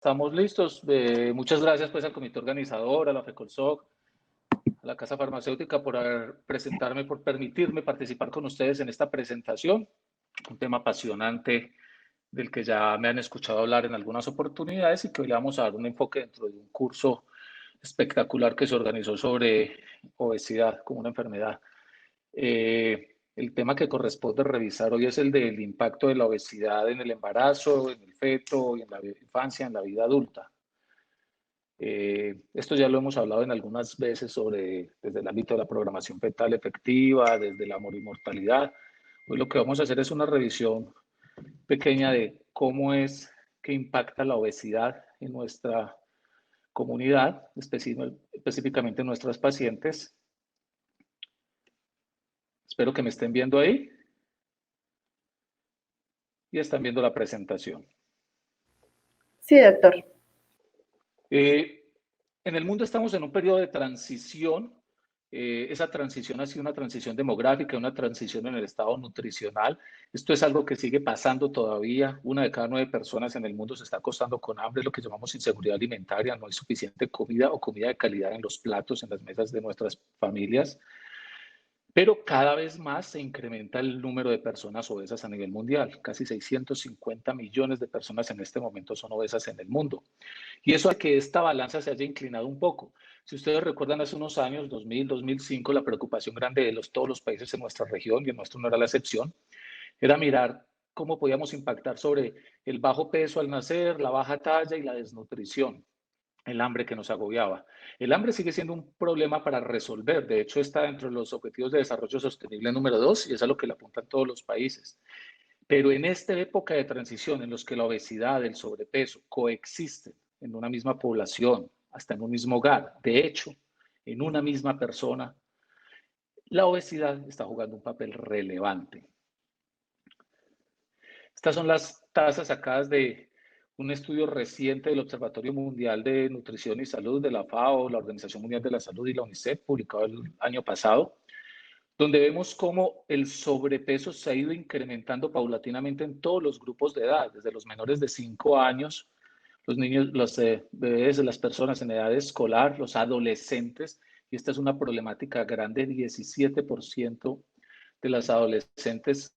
Estamos listos. Muchas gracias pues al comité organizador, a la FECOLSOC, a la Casa Farmacéutica por permitirme participar con ustedes en esta presentación. Un tema apasionante del que ya me han escuchado hablar en algunas oportunidades y que hoy le vamos a dar un enfoque dentro de un curso espectacular que se organizó sobre obesidad como una enfermedad. El tema que corresponde revisar hoy es el del impacto de la obesidad en el embarazo, en el feto y en la infancia, en la vida adulta. Esto ya lo hemos hablado en algunas veces desde el ámbito de la programación fetal efectiva, desde la mortalidad. Hoy lo que vamos a hacer es una revisión pequeña de cómo es que impacta la obesidad en nuestra comunidad, específicamente en nuestras pacientes. Espero que me estén viendo ahí y están viendo la presentación. Sí, doctor. En el mundo estamos en un periodo de transición. Esa transición ha sido una transición demográfica, una transición en el estado nutricional. Esto es algo que sigue pasando todavía. 1 de cada 9 personas en el mundo se está acostando con hambre, lo que llamamos inseguridad alimentaria. No hay suficiente comida o comida de calidad en los platos, en las mesas de nuestras familias. Pero cada vez más se incrementa el número de personas obesas a nivel mundial. Casi 650 millones de personas en este momento son obesas en el mundo. Y eso hace que esta balanza se haya inclinado un poco. Si ustedes recuerdan, hace unos años, 2000, 2005, la preocupación grande de todos los países en nuestra región, y en nuestro no era la excepción, era mirar cómo podíamos impactar sobre el bajo peso al nacer, la baja talla y la desnutrición, el hambre que nos agobiaba. El hambre sigue siendo un problema para resolver. De hecho, está dentro de los Objetivos de Desarrollo Sostenible número 2 y es a lo que le apuntan todos los países. Pero en esta época de transición en los que la obesidad, el sobrepeso coexisten en una misma población, hasta en un mismo hogar, de hecho, en una misma persona, la obesidad está jugando un papel relevante. Estas son las tasas sacadas de un estudio reciente del Observatorio Mundial de Nutrición y Salud de la FAO, la Organización Mundial de la Salud y la UNICEF, publicado el año pasado, donde vemos cómo el sobrepeso se ha ido incrementando paulatinamente en todos los grupos de edad, desde los menores de 5 años, los niños, los bebés, las personas en edad escolar, los adolescentes, y esta es una problemática grande. 17% de las adolescentes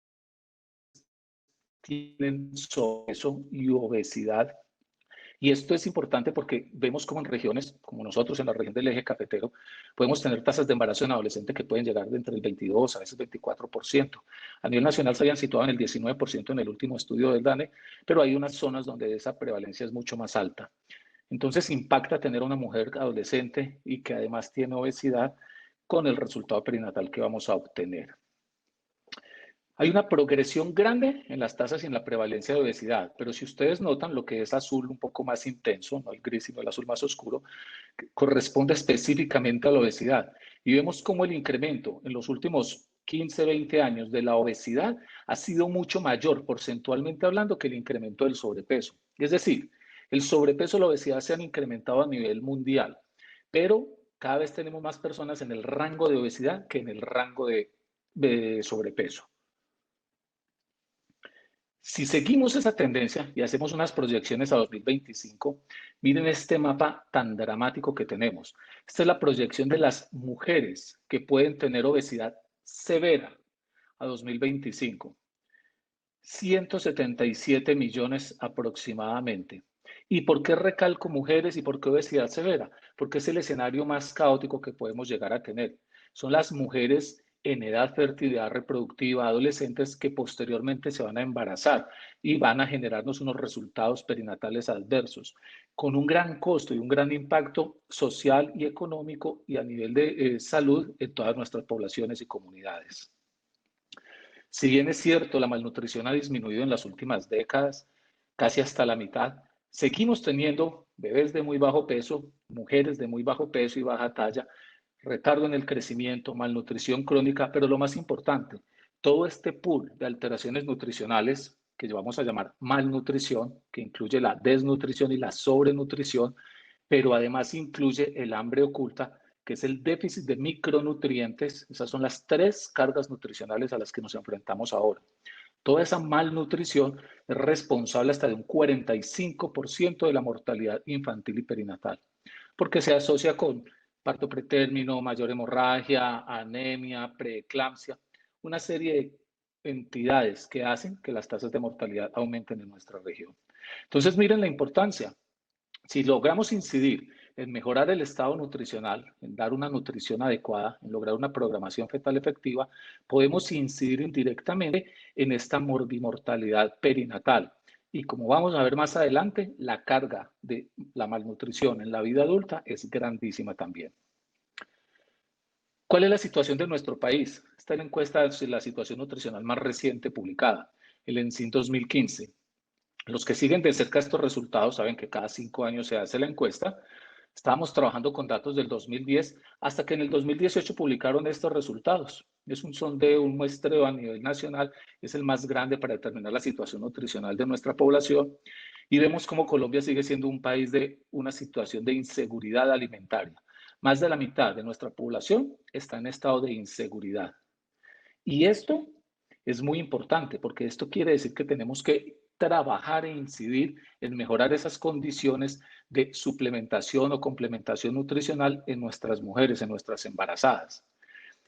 tienen sobrepeso y obesidad. Y esto es importante porque vemos como en regiones, como nosotros en la región del eje cafetero, podemos tener tasas de embarazo en adolescente que pueden llegar de entre el 22 a veces 24%. A nivel nacional se habían situado en el 19% en el último estudio del DANE, pero hay unas zonas donde esa prevalencia es mucho más alta. Entonces impacta tener una mujer adolescente y que además tiene obesidad con el resultado perinatal que vamos a obtener. Hay una progresión grande en las tasas y en la prevalencia de obesidad, pero si ustedes notan lo que es azul un poco más intenso, no el gris sino el azul más oscuro, corresponde específicamente a la obesidad. Y vemos cómo el incremento en los últimos 15, 20 años de la obesidad ha sido mucho mayor, porcentualmente hablando, que el incremento del sobrepeso. Es decir, el sobrepeso y la obesidad se han incrementado a nivel mundial, pero cada vez tenemos más personas en el rango de obesidad que en el rango de sobrepeso. Si seguimos esa tendencia y hacemos unas proyecciones a 2025, miren este mapa tan dramático que tenemos. Esta es la proyección de las mujeres que pueden tener obesidad severa a 2025. 177 millones aproximadamente. ¿Y por qué recalco mujeres y por qué obesidad severa? Porque es el escenario más caótico que podemos llegar a tener. Son las mujeres en edad fertilidad reproductiva, adolescentes que posteriormente se van a embarazar y van a generarnos unos resultados perinatales adversos, con un gran costo y un gran impacto social y económico y a nivel de salud en todas nuestras poblaciones y comunidades. Si bien es cierto, la malnutrición ha disminuido en las últimas décadas, casi hasta la mitad, seguimos teniendo bebés de muy bajo peso, mujeres de muy bajo peso y baja talla, retardo en el crecimiento, malnutrición crónica, pero lo más importante, todo este pool de alteraciones nutricionales que vamos a llamar malnutrición, que incluye la desnutrición y la sobrenutrición, pero además incluye el hambre oculta, que es el déficit de micronutrientes. Esas son las 3 cargas nutricionales a las que nos enfrentamos ahora. Toda esa malnutrición es responsable hasta de un 45% de la mortalidad infantil y perinatal, porque se asocia con parto pretérmino, mayor hemorragia, anemia, preeclampsia, una serie de entidades que hacen que las tasas de mortalidad aumenten en nuestra región. Entonces, miren la importancia. Si logramos incidir en mejorar el estado nutricional, en dar una nutrición adecuada, en lograr una programación fetal efectiva, podemos incidir indirectamente en esta morbimortalidad perinatal. Y como vamos a ver más adelante, la carga de la malnutrición en la vida adulta es grandísima también. ¿Cuál es la situación de nuestro país? Esta es la encuesta de la situación nutricional más reciente publicada, el ENSIN 2015. Los que siguen de cerca estos resultados saben que cada 5 años se hace la encuesta. Estábamos trabajando con datos del 2010 hasta que en el 2018 publicaron estos resultados. Es un sondeo, un muestreo a nivel nacional, es el más grande para determinar la situación nutricional de nuestra población y vemos cómo Colombia sigue siendo un país de una situación de inseguridad alimentaria. Más de la mitad de nuestra población está en estado de inseguridad. Y esto es muy importante porque esto quiere decir que tenemos que trabajar e incidir en mejorar esas condiciones de suplementación o complementación nutricional en nuestras mujeres, en nuestras embarazadas.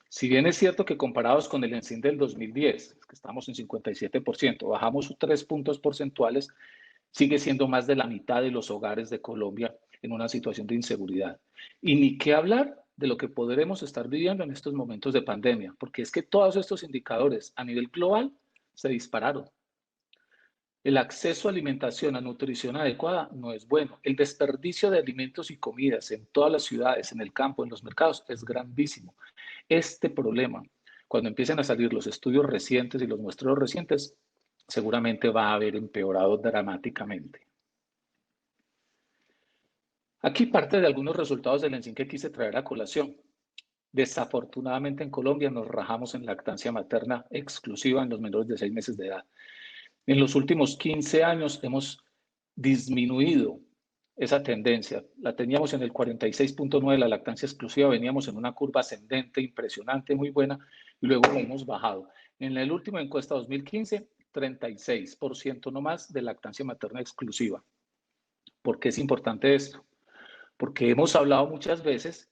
Si bien es cierto que comparados con el ENSIN del 2010, que estamos en 57%, bajamos 3 puntos porcentuales, sigue siendo más de la mitad de los hogares de Colombia en una situación de inseguridad. Y ni qué hablar de lo que podremos estar viviendo en estos momentos de pandemia, porque es que todos estos indicadores a nivel global se dispararon. El acceso a alimentación, a nutrición adecuada no es bueno. El desperdicio de alimentos y comidas en todas las ciudades, en el campo, en los mercados, es grandísimo. Este problema, cuando empiecen a salir los estudios recientes y los muestreos recientes, seguramente va a haber empeorado dramáticamente. Aquí parte de algunos resultados del ENSIN que quise traer a colación. Desafortunadamente en Colombia nos rajamos en lactancia materna exclusiva en los menores de 6 meses de edad. En los últimos 15 años hemos disminuido esa tendencia. La teníamos en el 46.9 la lactancia exclusiva, veníamos en una curva ascendente impresionante, muy buena, y luego la hemos bajado. En la última encuesta 2015, 36% no más de lactancia materna exclusiva. ¿Por qué es importante esto? Porque hemos hablado muchas veces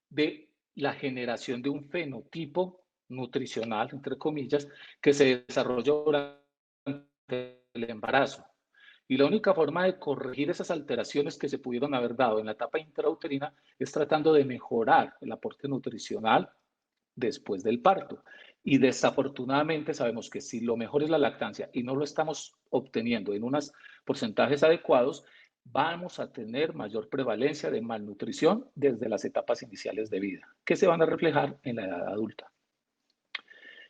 de la generación de un fenotipo nutricional, entre comillas, que se desarrolló durante el embarazo. Y la única forma de corregir esas alteraciones que se pudieron haber dado en la etapa intrauterina es tratando de mejorar el aporte nutricional después del parto. Y desafortunadamente sabemos que si lo mejor es la lactancia y no lo estamos obteniendo en unos porcentajes adecuados, vamos a tener mayor prevalencia de malnutrición desde las etapas iniciales de vida, que se van a reflejar en la edad adulta.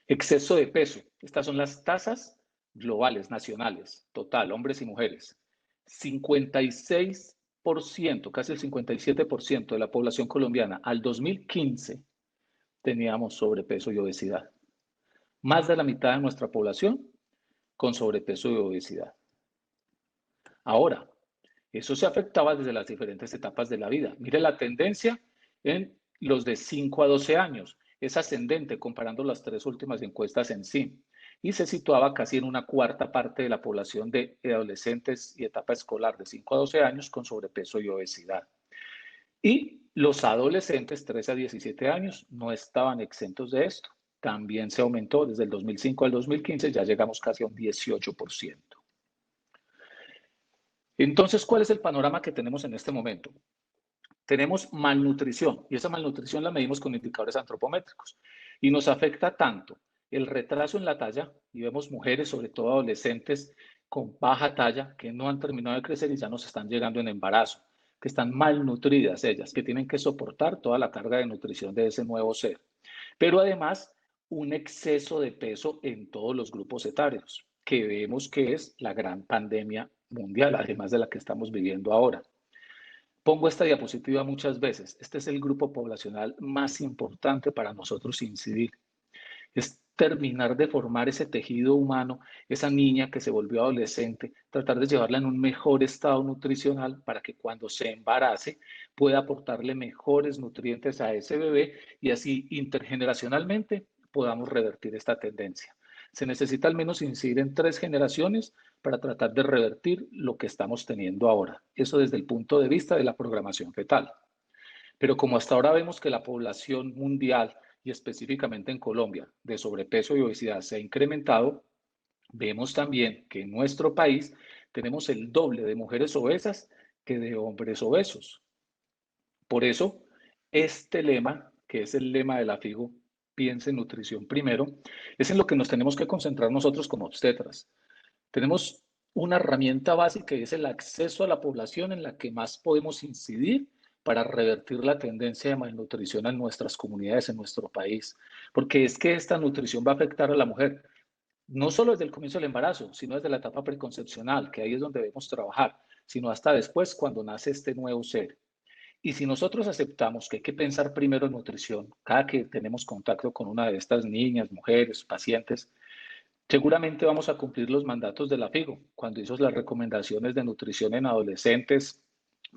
Exceso de peso. Estas son las tasas globales, nacionales, total, hombres y mujeres. 56%, casi el 57% de la población colombiana al 2015 teníamos sobrepeso y obesidad. Más de la mitad de nuestra población con sobrepeso y obesidad. Ahora, eso se afectaba desde las diferentes etapas de la vida. Mire la tendencia en los de 5 a 12 años. Es ascendente comparando las 3 últimas encuestas en sí. Y se situaba casi en una cuarta parte de la población de adolescentes y etapa escolar de 5 a 12 años con sobrepeso y obesidad. Y los adolescentes 13 a 17 años no estaban exentos de esto. También se aumentó desde el 2005 al 2015, ya llegamos casi a un 18%. Entonces, ¿cuál es el panorama que tenemos en este momento? Tenemos malnutrición y esa malnutrición la medimos con indicadores antropométricos y nos afecta tanto el retraso en la talla y vemos mujeres, sobre todo adolescentes con baja talla que no han terminado de crecer y ya nos están llegando en embarazo, que están malnutridas ellas, que tienen que soportar toda la carga de nutrición de ese nuevo ser. Pero además, un exceso de peso en todos los grupos etarios, que vemos que es la gran pandemia mundial, además de la que estamos viviendo ahora. Pongo esta diapositiva muchas veces. Este es el grupo poblacional más importante para nosotros incidir. Es terminar de formar ese tejido humano, esa niña que se volvió adolescente, tratar de llevarla en un mejor estado nutricional para que cuando se embarace pueda aportarle mejores nutrientes a ese bebé y así intergeneracionalmente podamos revertir esta tendencia. Se necesita al menos incidir en 3 generaciones para tratar de revertir lo que estamos teniendo ahora. Eso desde el punto de vista de la programación fetal. Pero como hasta ahora vemos que la población mundial y específicamente en Colombia de sobrepeso y obesidad se ha incrementado, vemos también que en nuestro país tenemos el doble de mujeres obesas que de hombres obesos. Por eso, este lema, que es el lema de la FIGO, piensa en nutrición primero, es en lo que nos tenemos que concentrar nosotros como obstetras. Tenemos una herramienta básica y es el acceso a la población en la que más podemos incidir para revertir la tendencia de malnutrición en nuestras comunidades, en nuestro país. Porque es que esta nutrición va a afectar a la mujer, no solo desde el comienzo del embarazo, sino desde la etapa preconcepcional, que ahí es donde debemos trabajar, sino hasta después cuando nace este nuevo ser. Y si nosotros aceptamos que hay que pensar primero en nutrición, cada que tenemos contacto con una de estas niñas, mujeres, pacientes, seguramente vamos a cumplir los mandatos de la FIGO cuando hizo las recomendaciones de nutrición en adolescentes,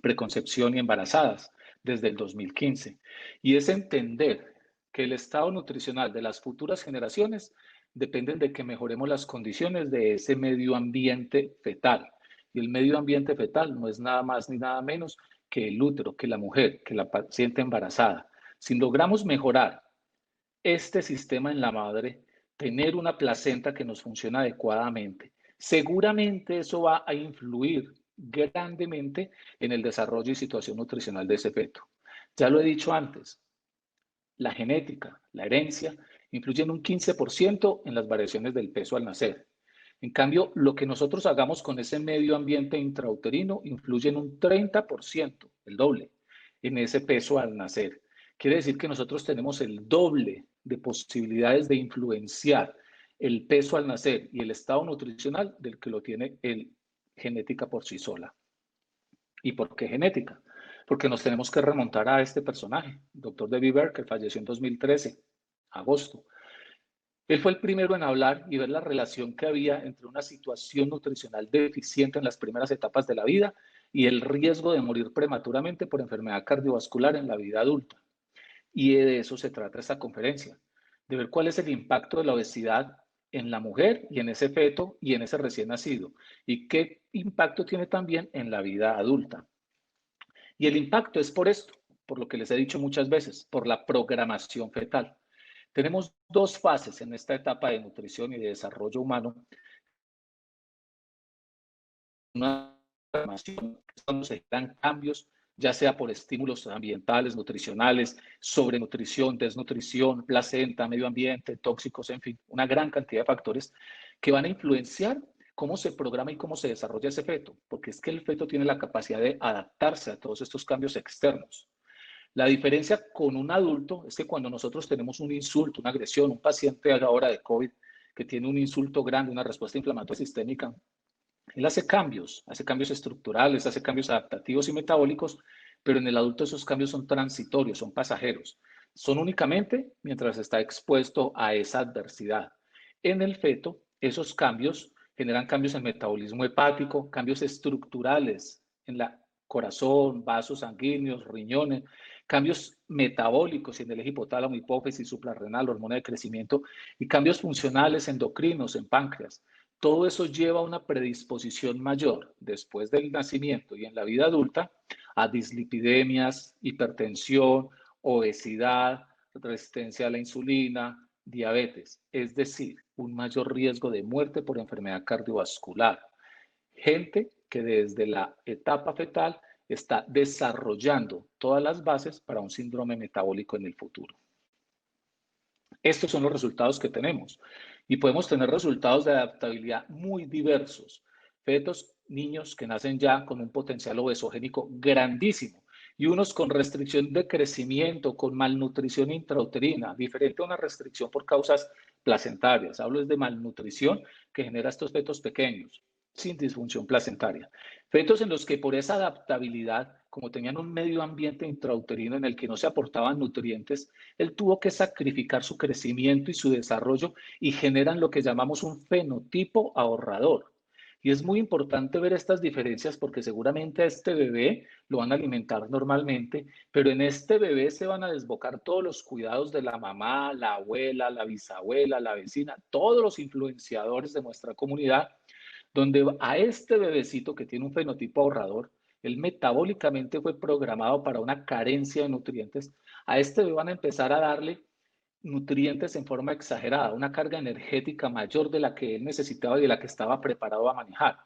preconcepción y embarazadas desde el 2015. Y es entender que el estado nutricional de las futuras generaciones dependen de que mejoremos las condiciones de ese medio ambiente fetal. Y el medio ambiente fetal no es nada más ni nada menos que el útero, que la mujer, que la paciente embarazada. Si logramos mejorar este sistema en la madre, tener una placenta que nos funcione adecuadamente, seguramente eso va a influir grandemente en el desarrollo y situación nutricional de ese feto. Ya lo he dicho antes, la genética, la herencia, influyen un 15% en las variaciones del peso al nacer. En cambio, lo que nosotros hagamos con ese medio ambiente intrauterino influye en un 30%, el doble, en ese peso al nacer. Quiere decir que nosotros tenemos el doble de posibilidades de influenciar el peso al nacer y el estado nutricional del que lo tiene el genética por sí sola. ¿Y por qué genética? Porque nos tenemos que remontar a este personaje, el doctor David Berk, que falleció en 2013, agosto. Él fue el primero en hablar y ver la relación que había entre una situación nutricional deficiente en las primeras etapas de la vida y el riesgo de morir prematuramente por enfermedad cardiovascular en la vida adulta. Y de eso se trata esta conferencia, de ver cuál es el impacto de la obesidad en la mujer y en ese feto y en ese recién nacido, y qué impacto tiene también en la vida adulta. Y el impacto es por esto, por lo que les he dicho muchas veces, por la programación fetal. Tenemos 2 fases en esta etapa de nutrición y de desarrollo humano. Una programación cuando se dan cambios, ya sea por estímulos ambientales, nutricionales, sobrenutrición, desnutrición, placenta, medio ambiente, tóxicos, en fin, una gran cantidad de factores que van a influenciar cómo se programa y cómo se desarrolla ese feto, porque es que el feto tiene la capacidad de adaptarse a todos estos cambios externos. La diferencia con un adulto es que cuando nosotros tenemos un insulto, una agresión, un paciente ahora de COVID que tiene un insulto grande, una respuesta inflamatoria sistémica, él hace cambios estructurales, hace cambios adaptativos y metabólicos, pero en el adulto esos cambios son transitorios, son pasajeros. Son únicamente mientras está expuesto a esa adversidad. En el feto, esos cambios generan cambios en el metabolismo hepático, cambios estructurales en la corazón, vasos sanguíneos, riñones, cambios metabólicos en el eje hipotálamo, hipófisis, suprarrenal, hormona de crecimiento y cambios funcionales endocrinos en páncreas. Todo eso lleva a una predisposición mayor después del nacimiento y en la vida adulta a dislipidemias, hipertensión, obesidad, resistencia a la insulina, diabetes, es decir, un mayor riesgo de muerte por enfermedad cardiovascular. Gente que desde la etapa fetal está desarrollando todas las bases para un síndrome metabólico en el futuro. Estos son los resultados que tenemos y podemos tener resultados de adaptabilidad muy diversos. Fetos, niños que nacen ya con un potencial obesogénico grandísimo y unos con restricción de crecimiento, con malnutrición intrauterina, diferente a una restricción por causas placentarias. Hablo de malnutrición que genera estos fetos pequeños sin disfunción placentaria. Fetos en los que por esa adaptabilidad, como tenían un medio ambiente intrauterino en el que no se aportaban nutrientes, él tuvo que sacrificar su crecimiento y su desarrollo y generan lo que llamamos un fenotipo ahorrador. Y es muy importante ver estas diferencias porque seguramente a este bebé lo van a alimentar normalmente, pero en este bebé se van a desbocar todos los cuidados de la mamá, la abuela, la bisabuela, la vecina, todos los influenciadores de nuestra comunidad, donde a este bebecito que tiene un fenotipo ahorrador, él metabólicamente fue programado para una carencia de nutrientes, a este bebé van a empezar a darle nutrientes en forma exagerada, una carga energética mayor de la que él necesitaba y de la que estaba preparado a manejar.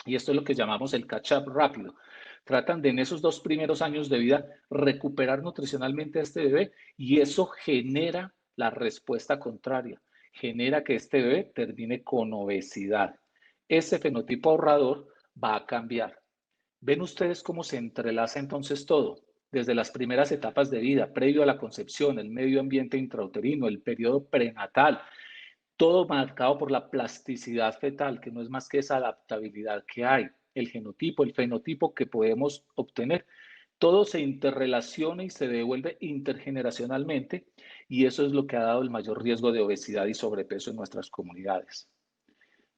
Y esto es lo que llamamos el catch-up rápido. Tratan de en esos 2 primeros años de vida recuperar nutricionalmente a este bebé y eso genera la respuesta contraria, genera que este bebé termine con obesidad. Ese fenotipo ahorrador va a cambiar. ¿Ven ustedes cómo se entrelaza entonces todo? Desde las primeras etapas de vida, previo a la concepción, el medio ambiente intrauterino, el periodo prenatal, todo marcado por la plasticidad fetal, que no es más que esa adaptabilidad que hay, el genotipo, el fenotipo que podemos obtener. Todo se interrelaciona y se devuelve intergeneracionalmente y eso es lo que ha dado el mayor riesgo de obesidad y sobrepeso en nuestras comunidades.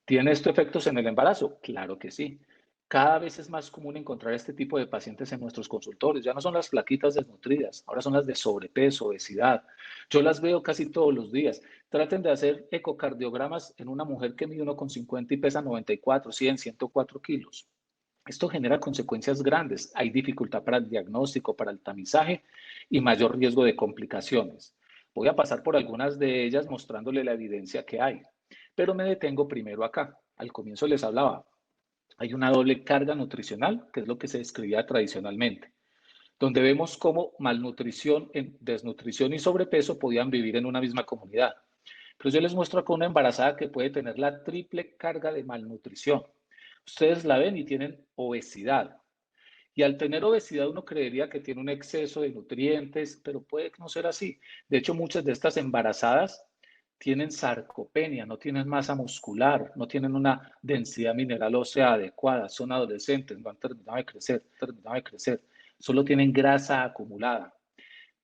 ¿Tiene esto efectos en el embarazo? Claro que sí. Cada vez es más común encontrar este tipo de pacientes en nuestros consultorios. Ya no son las flaquitas desnutridas, ahora son las de sobrepeso, obesidad. Yo las veo casi todos los días. Traten de hacer ecocardiogramas en una mujer que mide 1,50 y pesa 94, 100, 104 kilos. Esto genera consecuencias grandes. Hay dificultad para el diagnóstico, para el tamizaje y mayor riesgo de complicaciones. Voy a pasar por algunas de ellas mostrándole la evidencia que hay. Pero me detengo primero acá. Al comienzo les hablaba, hay una doble carga nutricional, que es lo que se describía tradicionalmente, donde vemos cómo malnutrición, desnutrición y sobrepeso podían vivir en una misma comunidad. Pero yo les muestro acá una embarazada que puede tener la triple carga de malnutrición. Ustedes la ven y tienen obesidad. Y al tener obesidad uno creería que tiene un exceso de nutrientes, pero puede no ser así. De hecho, muchas de estas embarazadas tienen sarcopenia, no tienen masa muscular, no tienen una densidad mineral ósea adecuada, son adolescentes, no han terminado de crecer, solo tienen grasa acumulada,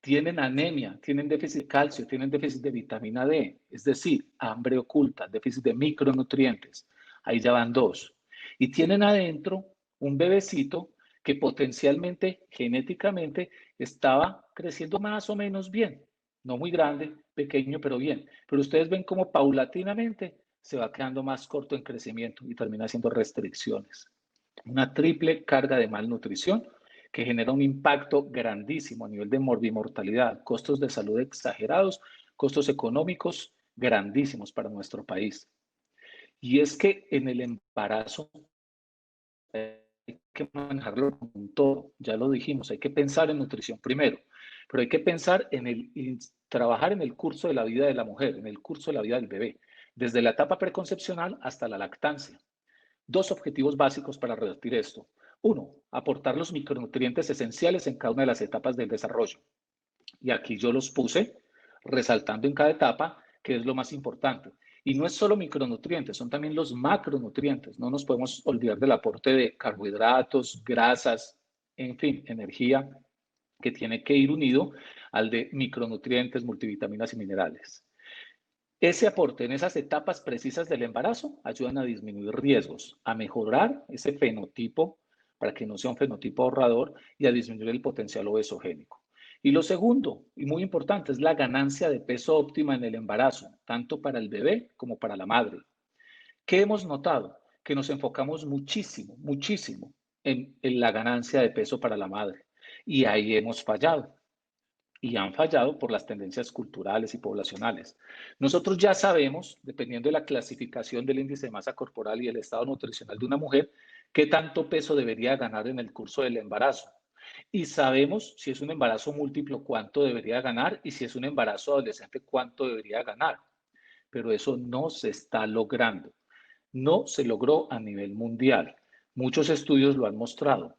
tienen anemia, tienen déficit de calcio, tienen déficit de vitamina D, es decir, hambre oculta, déficit de micronutrientes, ahí ya van dos. Y tienen adentro un bebecito que potencialmente, genéticamente, estaba creciendo más o menos bien, no muy grande, pequeño, pero bien. Pero ustedes ven cómo paulatinamente se va quedando más corto en crecimiento y termina haciendo restricciones. Una triple carga de malnutrición que genera un impacto grandísimo a nivel de morbimortalidad, costos de salud exagerados, costos económicos grandísimos para nuestro país. Y es que en el embarazo hay que manejarlo como un todo, ya lo dijimos, hay que pensar en nutrición primero, pero hay que pensar trabajar en el curso de la vida de la mujer, en el curso de la vida del bebé, desde la etapa preconcepcional hasta la lactancia. Dos objetivos básicos para revertir esto. Uno, aportar los micronutrientes esenciales en cada una de las etapas del desarrollo. Y aquí yo los puse resaltando en cada etapa qué es lo más importante. Y no es solo micronutrientes, son también los macronutrientes. No nos podemos olvidar del aporte de carbohidratos, grasas, en fin, energía que tiene que ir unido al de micronutrientes, multivitaminas y minerales. Ese aporte en esas etapas precisas del embarazo ayudan a disminuir riesgos, a mejorar ese fenotipo para que no sea un fenotipo ahorrador y a disminuir el potencial obesogénico. Y lo segundo, y muy importante, es la ganancia de peso óptima en el embarazo, tanto para el bebé como para la madre. ¿Qué hemos notado? Que nos enfocamos muchísimo, muchísimo en la ganancia de peso para la madre. Y ahí hemos fallado y han fallado por las tendencias culturales y poblacionales. Nosotros ya sabemos, dependiendo de la clasificación del índice de masa corporal y el estado nutricional de una mujer, qué tanto peso debería ganar en el curso del embarazo. Y sabemos si es un embarazo múltiplo cuánto debería ganar y si es un embarazo adolescente cuánto debería ganar. Pero eso no se está logrando. No se logró a nivel mundial. Muchos estudios lo han mostrado.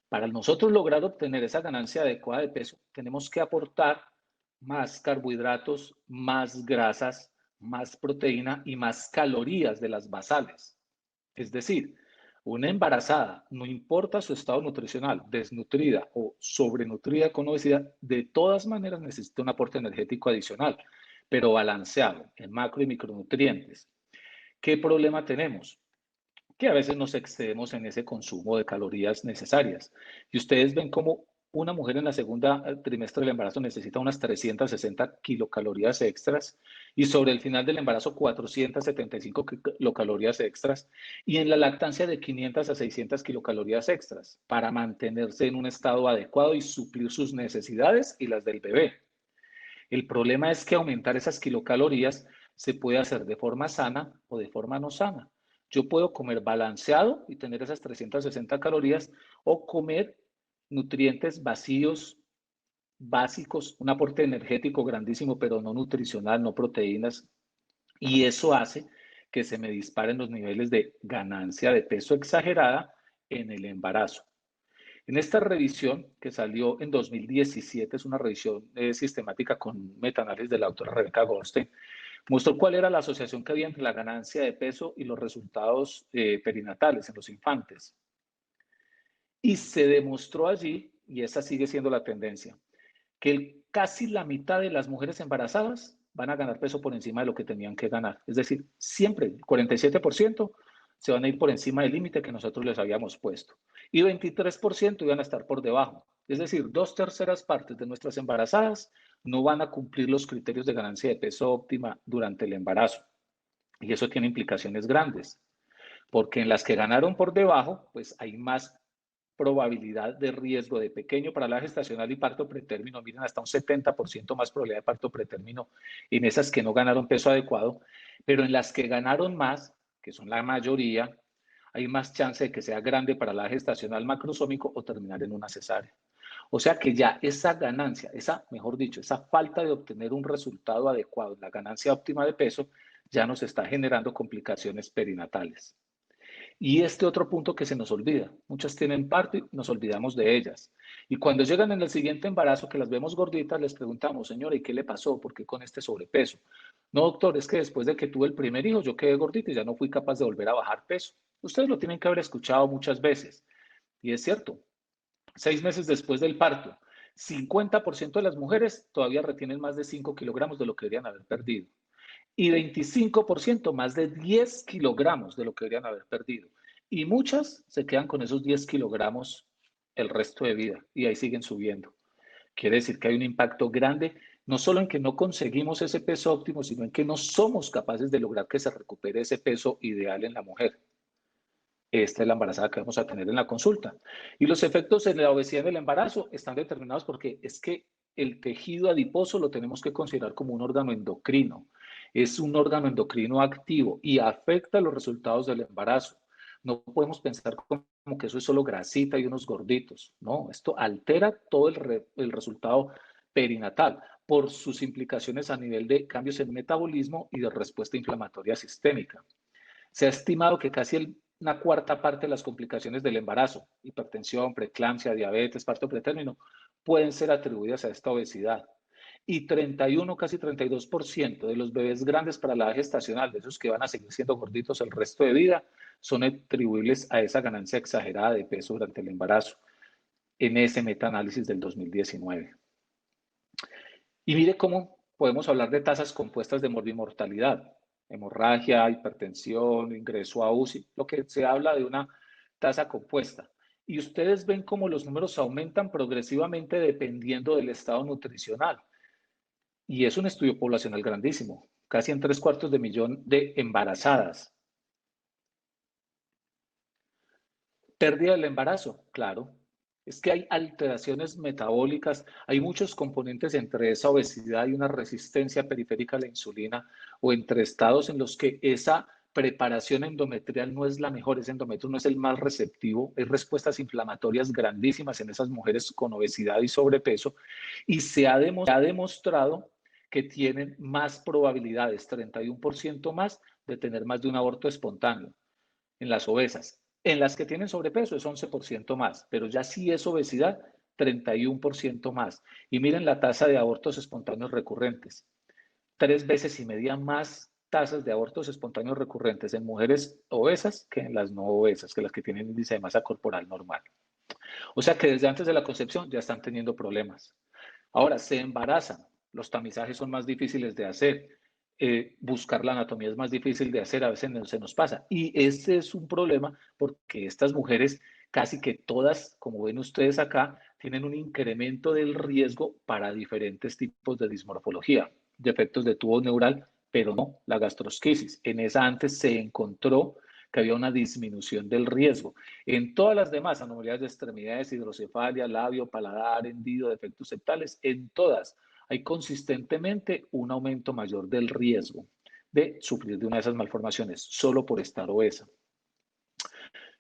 Para nosotros lograr obtener esa ganancia adecuada de peso, tenemos que aportar más carbohidratos, más grasas, más proteína y más calorías de las basales. Es decir, una embarazada, no importa su estado nutricional, desnutrida o sobrenutrida con obesidad, de todas maneras necesita un aporte energético adicional, pero balanceado en macro y micronutrientes. ¿Qué problema tenemos? que a veces nos excedemos en ese consumo de calorías necesarias. Y ustedes ven cómo una mujer en la segunda trimestre del embarazo necesita unas 360 kilocalorías extras y sobre el final del embarazo 475 kilocalorías extras y en la lactancia de 500 a 600 kilocalorías extras para mantenerse en un estado adecuado y suplir sus necesidades y las del bebé. El problema es que aumentar esas kilocalorías se puede hacer de forma sana o de forma no sana. Yo puedo comer balanceado y tener esas 360 calorías o comer nutrientes vacíos, básicos, un aporte energético grandísimo, pero no nutricional, no proteínas. Y eso hace que se me disparen los niveles de ganancia de peso exagerada en el embarazo. En esta revisión que salió en 2017, es una revisión sistemática con metaanálisis de la doctora Rebecca Goldstein, mostró cuál era la asociación que había entre la ganancia de peso y los resultados perinatales en los infantes. Y se demostró allí, y esa sigue siendo la tendencia, que casi la mitad de las mujeres embarazadas van a ganar peso por encima de lo que tenían que ganar. Es decir, siempre el 47% se van a ir por encima del límite que nosotros les habíamos puesto. Y 23% iban a estar por debajo. Es decir, 2/3 partes de nuestras embarazadas no van a cumplir los criterios de ganancia de peso óptima durante el embarazo. Y eso tiene implicaciones grandes, porque en las que ganaron por debajo, pues hay más probabilidad de riesgo de pequeño paralaje gestacional y parto pretérmino, miren, hasta un 70% más probabilidad de parto pretérmino en esas que no ganaron peso adecuado, pero en las que ganaron más, que son la mayoría, hay más chance de que sea grande paralaje gestacional macrosómico o terminar en una cesárea. O sea que ya esa ganancia, mejor dicho, esa falta de obtener un resultado adecuado, la ganancia óptima de peso, ya nos está generando complicaciones perinatales. Y este otro punto que se nos olvida, muchas tienen parto y nos olvidamos de ellas. Y cuando llegan en el siguiente embarazo, que las vemos gorditas, les preguntamos, señora, ¿y qué le pasó? ¿Por qué con este sobrepeso? No, doctor, es que después de que tuve el primer hijo, yo quedé gordita y ya no fui capaz de volver a bajar peso. Ustedes lo tienen que haber escuchado muchas veces. Y es cierto, 6 meses después del parto, 50% de las mujeres todavía retienen más de 5 kilogramos de lo que deberían haber perdido y 25% más de 10 kilogramos de lo que deberían haber perdido. Y muchas se quedan con esos 10 kilogramos el resto de vida y ahí siguen subiendo. Quiere decir que hay un impacto grande, no solo en que no conseguimos ese peso óptimo, sino en que no somos capaces de lograr que se recupere ese peso ideal en la mujer. Esta es la embarazada que vamos a tener en la consulta. Y los efectos en la obesidad en el embarazo están determinados porque es que el tejido adiposo lo tenemos que considerar como un órgano endocrino. Es un órgano endocrino activo y afecta los resultados del embarazo. No podemos pensar como que eso es solo grasita y unos gorditos. No, esto altera todo el resultado perinatal por sus implicaciones a nivel de cambios en metabolismo y de respuesta inflamatoria sistémica. Se ha estimado que casi una cuarta parte de las complicaciones del embarazo, hipertensión, preeclampsia, diabetes, parto pretérmino, pueden ser atribuidas a esta obesidad. Y 31, casi 32% de los bebés grandes para la edad gestacional, de esos que van a seguir siendo gorditos el resto de vida, son atribuibles a esa ganancia exagerada de peso durante el embarazo, en ese metaanálisis del 2019. Y mire cómo podemos hablar de tasas compuestas de morbimortalidad, hemorragia, hipertensión, ingreso a UCI, lo que se habla de una tasa compuesta. Y ustedes ven cómo los números aumentan progresivamente dependiendo del estado nutricional. Y es un estudio poblacional grandísimo, casi en 3/4 de embarazadas. Pérdida del embarazo, claro. Es que hay alteraciones metabólicas, hay muchos componentes entre esa obesidad y una resistencia periférica a la insulina o entre estados en los que esa preparación endometrial no es la mejor, ese endometrio no es el más receptivo, hay respuestas inflamatorias grandísimas en esas mujeres con obesidad y sobrepeso y se ha demostrado que tienen más probabilidades, 31% más, de tener más de un aborto espontáneo en las obesas. En las que tienen sobrepeso es 11% más, pero ya sí es obesidad, 31% más. Y miren la tasa de abortos espontáneos recurrentes. 3,5 veces más tasas de abortos espontáneos recurrentes en mujeres obesas que en las no obesas, que las que tienen índice de masa corporal normal. O sea que desde antes de la concepción ya están teniendo problemas. Ahora, se embarazan, los tamizajes son más difíciles de hacer, buscar la anatomía es más difícil de hacer, a veces se nos pasa. Y este es un problema porque estas mujeres, casi que todas, como ven ustedes acá, tienen un incremento del riesgo para diferentes tipos de dismorfología, defectos de tubo neural, pero no la gastrosquisis. En esa antes se encontró que había una disminución del riesgo. En todas las demás anomalías de extremidades, hidrocefalia, labio, paladar, hendido, defectos septales, en todas hay consistentemente un aumento mayor del riesgo de sufrir de una de esas malformaciones, solo por estar obesa.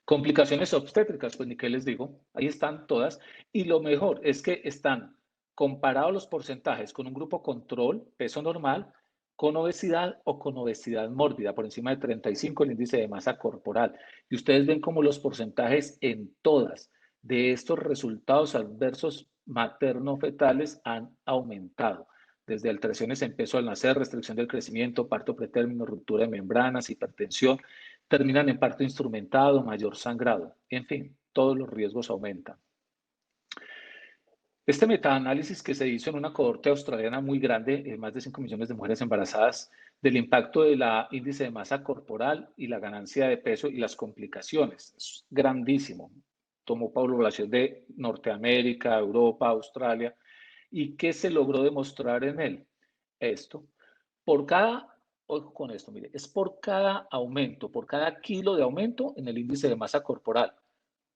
Complicaciones obstétricas, pues ni qué les digo, ahí están todas. Y lo mejor es que están comparados los porcentajes con un grupo control, peso normal, con obesidad o con obesidad mórbida, por encima de 35 el índice de masa corporal. Y ustedes ven como los porcentajes en todas de estos resultados adversos materno-fetales han aumentado. Desde alteraciones en peso al nacer, restricción del crecimiento, parto pretérmino, ruptura de membranas, hipertensión, terminan en parto instrumentado, mayor sangrado. En fin, todos los riesgos aumentan. Este metaanálisis que se hizo en una cohorte australiana muy grande, más de 5 millones de mujeres embarazadas, del impacto de la índice de masa corporal y la ganancia de peso y las complicaciones. Es grandísimo. Tomó población de Norteamérica, Europa, Australia. ¿Y qué se logró demostrar en él? Esto. Por cada, ojo con esto, mire, es por cada aumento, por cada kilo de aumento en el índice de masa corporal,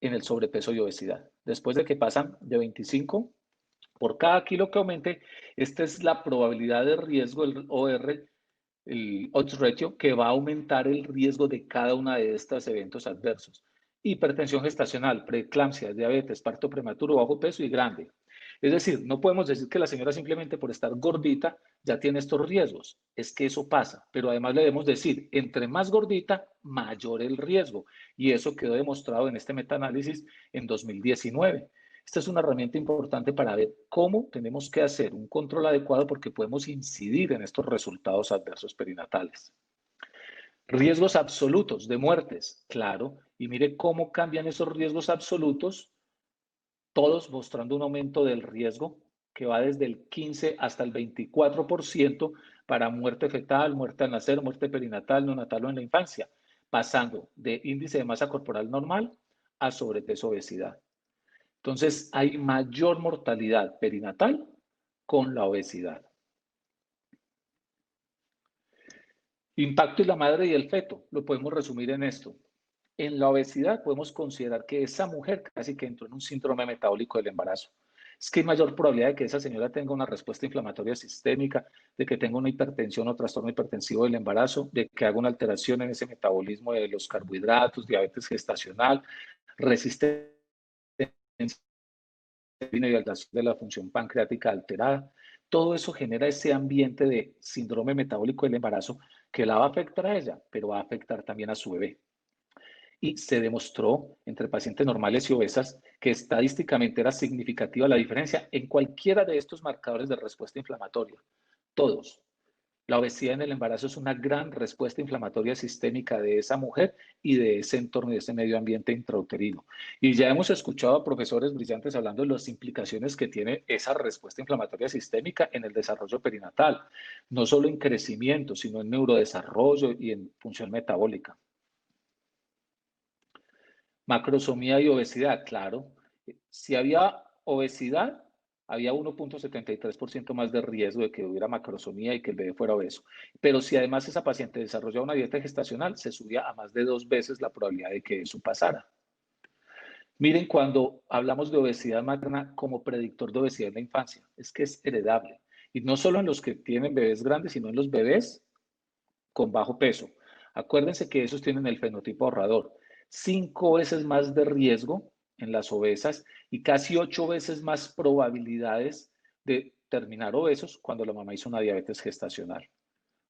en el sobrepeso y obesidad. Después de que pasan de 25, por cada kilo que aumente, esta es la probabilidad de riesgo, el OR, el odds ratio, que va a aumentar el riesgo de cada una de estos eventos adversos. Hipertensión gestacional, preeclampsia, diabetes, parto prematuro, bajo peso y grande. Es decir, no podemos decir que la señora simplemente por estar gordita ya tiene estos riesgos. Es que eso pasa, pero además le debemos decir, entre más gordita, mayor el riesgo. Y eso quedó demostrado en este metaanálisis en 2019. Esta es una herramienta importante para ver cómo tenemos que hacer un control adecuado porque podemos incidir en estos resultados adversos perinatales. Riesgos absolutos de muertes, claro, y mire cómo cambian esos riesgos absolutos, todos mostrando un aumento del riesgo que va desde el 15 hasta el 24% para muerte fetal, muerte al nacer, muerte perinatal, neonatal o en la infancia, pasando de índice de masa corporal normal a sobrepeso obesidad. Entonces, hay mayor mortalidad perinatal con la obesidad. Impacto en la madre y el feto, lo podemos resumir en esto. En la obesidad podemos considerar que esa mujer casi que entró en un síndrome metabólico del embarazo. Es que hay mayor probabilidad de que esa señora tenga una respuesta inflamatoria sistémica, de que tenga una hipertensión o trastorno hipertensivo del embarazo, de que haga una alteración en ese metabolismo de los carbohidratos, diabetes gestacional, resistencia y alteración de la función pancreática alterada. Todo eso genera ese ambiente de síndrome metabólico del embarazo que la va a afectar a ella, pero va a afectar también a su bebé. Y se demostró entre pacientes normales y obesas que estadísticamente era significativa la diferencia en cualquiera de estos marcadores de respuesta inflamatoria. Todos. La obesidad en el embarazo es una gran respuesta inflamatoria sistémica de esa mujer y de ese entorno y de ese medio ambiente intrauterino. Y ya hemos escuchado a profesores brillantes hablando de las implicaciones que tiene esa respuesta inflamatoria sistémica en el desarrollo perinatal, no solo en crecimiento, sino en neurodesarrollo y en función metabólica. Macrosomía y obesidad, claro. Si había obesidad, había 1.73% más de riesgo de que hubiera macrosomía y que el bebé fuera obeso. Pero si además esa paciente desarrollaba una dieta gestacional, se subía a más de 2 veces la probabilidad de que eso pasara. Miren, cuando hablamos de obesidad materna como predictor de obesidad en la infancia, es que es heredable. Y no solo en los que tienen bebés grandes, sino en los bebés con bajo peso. Acuérdense que esos tienen el fenotipo ahorrador. 5 veces más de riesgo en las obesas y casi 8 veces más probabilidades de terminar obesos cuando la mamá hizo una diabetes gestacional.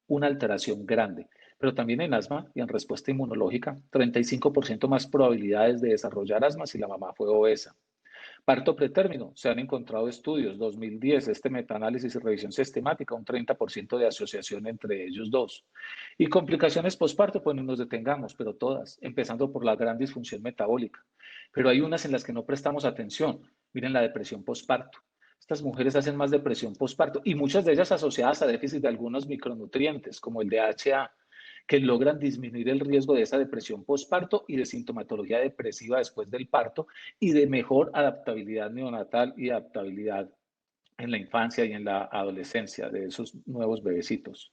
Una alteración grande. Pero también en asma y en respuesta inmunológica, 35% más probabilidades de desarrollar asma si la mamá fue obesa. Parto pretérmino, se han encontrado estudios, 2010, este metaanálisis y revisión sistemática, un 30% de asociación entre ellos dos. Y complicaciones posparto, pues no nos detengamos, pero todas, empezando por la gran disfunción metabólica. Pero hay unas en las que no prestamos atención. Miren la depresión posparto. estas mujeres hacen más depresión postparto y muchas de ellas asociadas a déficit de algunos micronutrientes, como el DHA, que logran disminuir el riesgo de esa depresión postparto y de sintomatología depresiva después del parto y de mejor adaptabilidad neonatal y adaptabilidad en la infancia y en la adolescencia de esos nuevos bebecitos.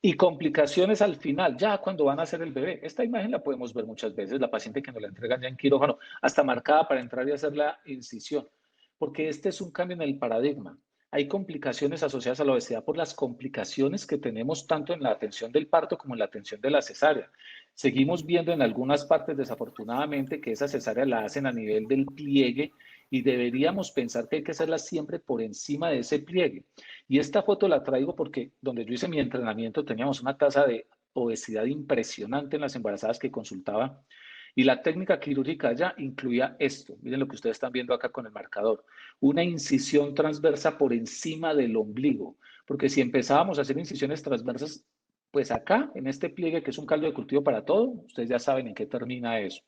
Y complicaciones al final, ya cuando van a hacer el bebé. Esta imagen la podemos ver muchas veces, la paciente que nos la entregan ya en quirófano, hasta marcada para entrar y hacer la incisión, porque este es un cambio en el paradigma. Hay complicaciones asociadas a la obesidad por las complicaciones que tenemos tanto en la atención del parto como en la atención de la cesárea. Seguimos viendo en algunas partes, desafortunadamente, que esa cesárea la hacen a nivel del pliegue y deberíamos pensar que hay que hacerla siempre por encima de ese pliegue. Y esta foto la traigo porque donde yo hice mi entrenamiento teníamos una tasa de obesidad impresionante en las embarazadas que consultaba y la técnica quirúrgica ya incluía esto. Miren lo que ustedes están viendo acá con el marcador. Una incisión transversa por encima del ombligo. Porque si empezábamos a hacer incisiones transversas, pues acá, en este pliegue que es un caldo de cultivo para todo, ustedes ya saben en qué termina eso.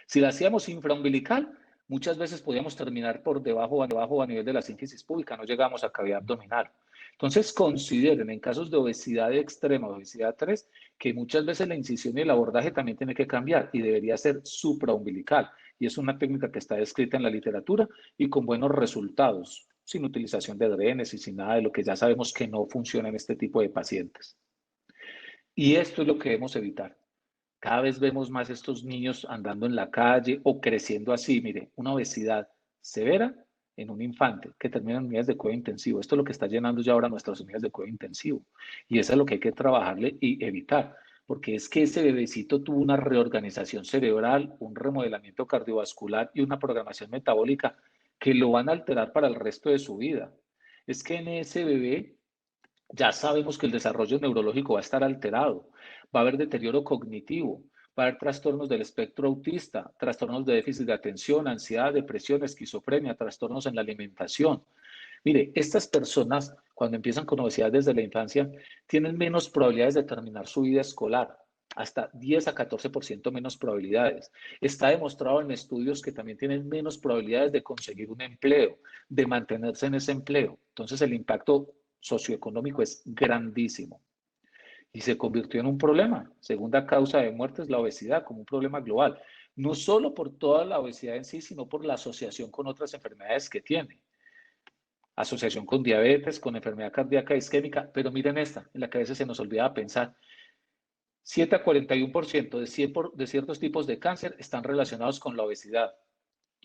Si la hacíamos infraumbilical, muchas veces podíamos terminar por debajo a nivel de la sínfisis púbica, no llegamos a cavidad abdominal. Entonces, consideren en casos de obesidad extrema, obesidad 3, que muchas veces la incisión y el abordaje también tiene que cambiar y debería ser supraumbilical. Y es una técnica que está descrita en la literatura y con buenos resultados, sin utilización de drenes y sin nada de lo que ya sabemos que no funciona en este tipo de pacientes. Y esto es lo que debemos evitar. Cada vez vemos más estos niños andando en la calle o creciendo así. Mire, una obesidad severa en un infante que termina en unidades de cuidado intensivo. Esto es lo que está llenando ya ahora nuestras unidades de cuidado intensivo. Y eso es lo que hay que trabajarle y evitar. Porque es que ese bebecito tuvo una reorganización cerebral, un remodelamiento cardiovascular y una programación metabólica que lo van a alterar para el resto de su vida. Es que en ese bebé ya sabemos que el desarrollo neurológico va a estar alterado, va a haber deterioro cognitivo, va a haber trastornos del espectro autista, trastornos de déficit de atención, ansiedad, depresión, esquizofrenia, trastornos en la alimentación. Mire, estas personas, cuando empiezan con obesidad desde la infancia, tienen menos probabilidades de terminar su vida escolar, hasta 10 a 14% menos probabilidades. Está demostrado en estudios que también tienen menos probabilidades de conseguir un empleo, de mantenerse en ese empleo. Entonces, el impacto socioeconómico es grandísimo y se convirtió en un problema. Segunda causa de muerte es la obesidad, como un problema global. No solo por toda la obesidad en sí, sino por la asociación con otras enfermedades que tiene. Asociación con diabetes, con enfermedad cardíaca isquémica, pero miren esta, en la que a veces se nos olvida pensar. 7 a 41% de ciertos tipos de cáncer están relacionados con la obesidad.